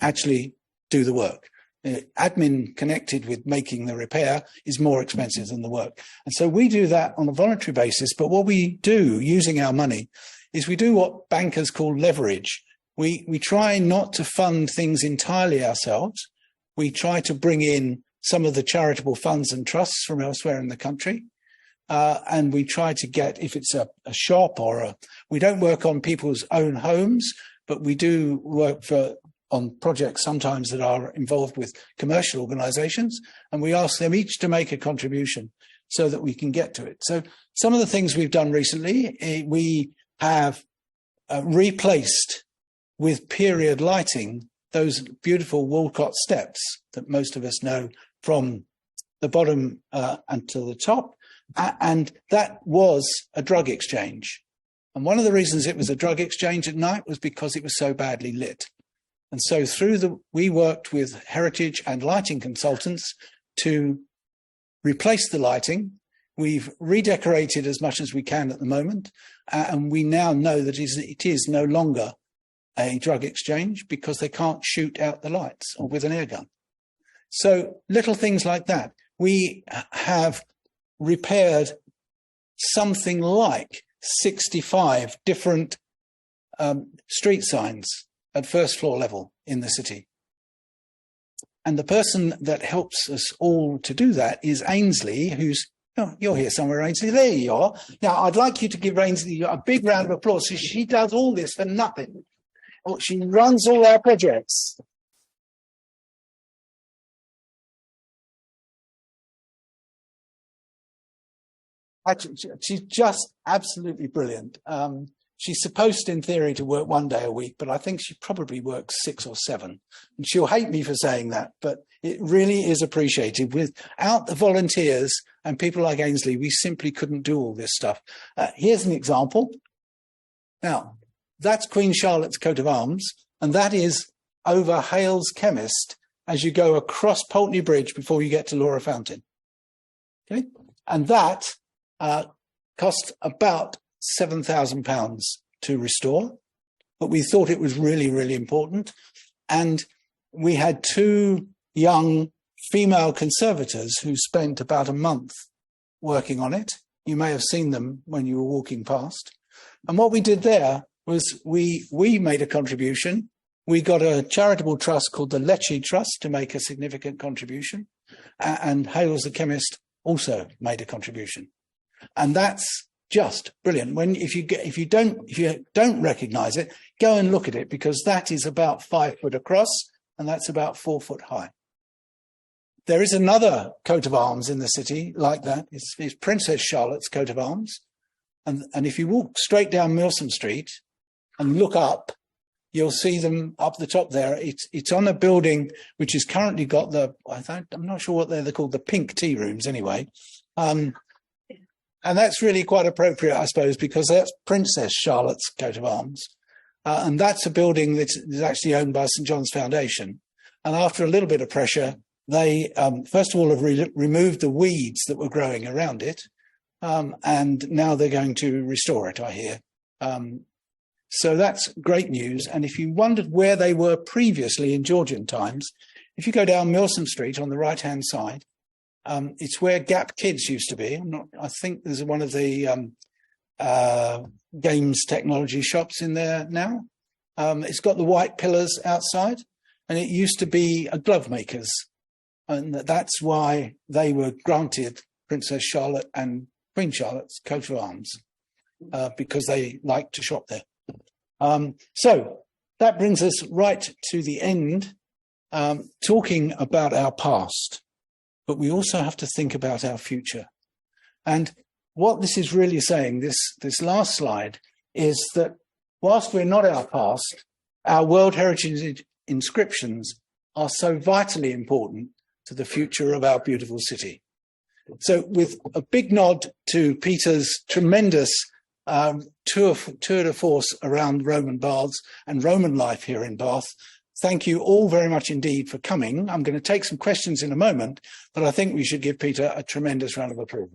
actually do the work. Admin connected with making the repair is more expensive than the work. And so we do that on a voluntary basis. But what we do using our money is we do what bankers call leverage. We try not to fund things entirely ourselves. We try to bring in some of the charitable funds and trusts from elsewhere in the country. And we try to get, if it's a shop we don't work on people's own homes, but we do work on projects sometimes that are involved with commercial organisations, and we ask them each to make a contribution so that we can get to it. So some of the things we've done recently, we have replaced with period lighting those beautiful Walcott steps that most of us know from the bottom and to the top, and that was a drug exchange. And one of the reasons it was a drug exchange at night was because it was so badly lit. And so we worked with heritage and lighting consultants to replace the lighting. We've redecorated as much as we can at the moment. And we now know that it is no longer a drug exchange because they can't shoot out the lights or with an air gun. So little things like that. We have repaired something like 65 different street signs at first floor level in the city. And the person that helps us all to do that is Ainsley, you're here somewhere, Ainsley. There you are. Now, I'd like you to give Ainsley a big round of applause. So she does all this for nothing. She runs all our projects. Actually, she's just absolutely brilliant. She's supposed, in theory, to work 1 day a week, but I think she probably works 6 or 7. And she'll hate me for saying that, but it really is appreciated. Without the volunteers and people like Ainsley, we simply couldn't do all this stuff. Here's an example. Now, that's Queen Charlotte's coat of arms, and that is over Hale's Chemist as you go across Pulteney Bridge before you get to Laura Fountain. Okay, and that cost about £7,000 to restore, but we thought it was really, really important. And we had 2 young female conservators who spent about a month working on it. You may have seen them when you were walking past. And what we did there was we made a contribution. We got a charitable trust called the Lecce Trust to make a significant contribution. And Hales the Chemist also made a contribution. And that's just brilliant. If you don't recognize it, go and look at it, because that is about 5 foot across and that's about 4 foot high. There is another coat of arms in the city like that. It's Princess Charlotte's coat of arms. And if you walk straight down Milsom Street and look up, you'll see them up the top there. It's on a building which has currently got I'm not sure what they're called, the pink tea rooms anyway. And that's really quite appropriate, I suppose, because that's Princess Charlotte's coat of arms. And that's a building that is actually owned by St. John's Foundation. And after a little bit of pressure, they, first of all, have removed the weeds that were growing around it. And now they're going to restore it, I hear. So that's great news. And if you wondered where they were previously in Georgian times, if you go down Milsom Street on the right-hand side, it's where Gap Kids used to be. I think there's one of the games technology shops in there now. It's got the white pillars outside, and it used to be a glove maker's. And that's why they were granted Princess Charlotte and Queen Charlotte's coat of arms, because they liked to shop there. So that brings us right to the end, talking about our past, but we also have to think about our future. And what this is really saying, this last slide, is that whilst we're not our past, our World Heritage inscriptions are so vitally important to the future of our beautiful city. So with a big nod to Peter's tremendous tour de force around Roman baths and Roman life here in Bath, thank you all very much indeed for coming. I'm going to take some questions in a moment, but I think we should give Peter a tremendous round of applause.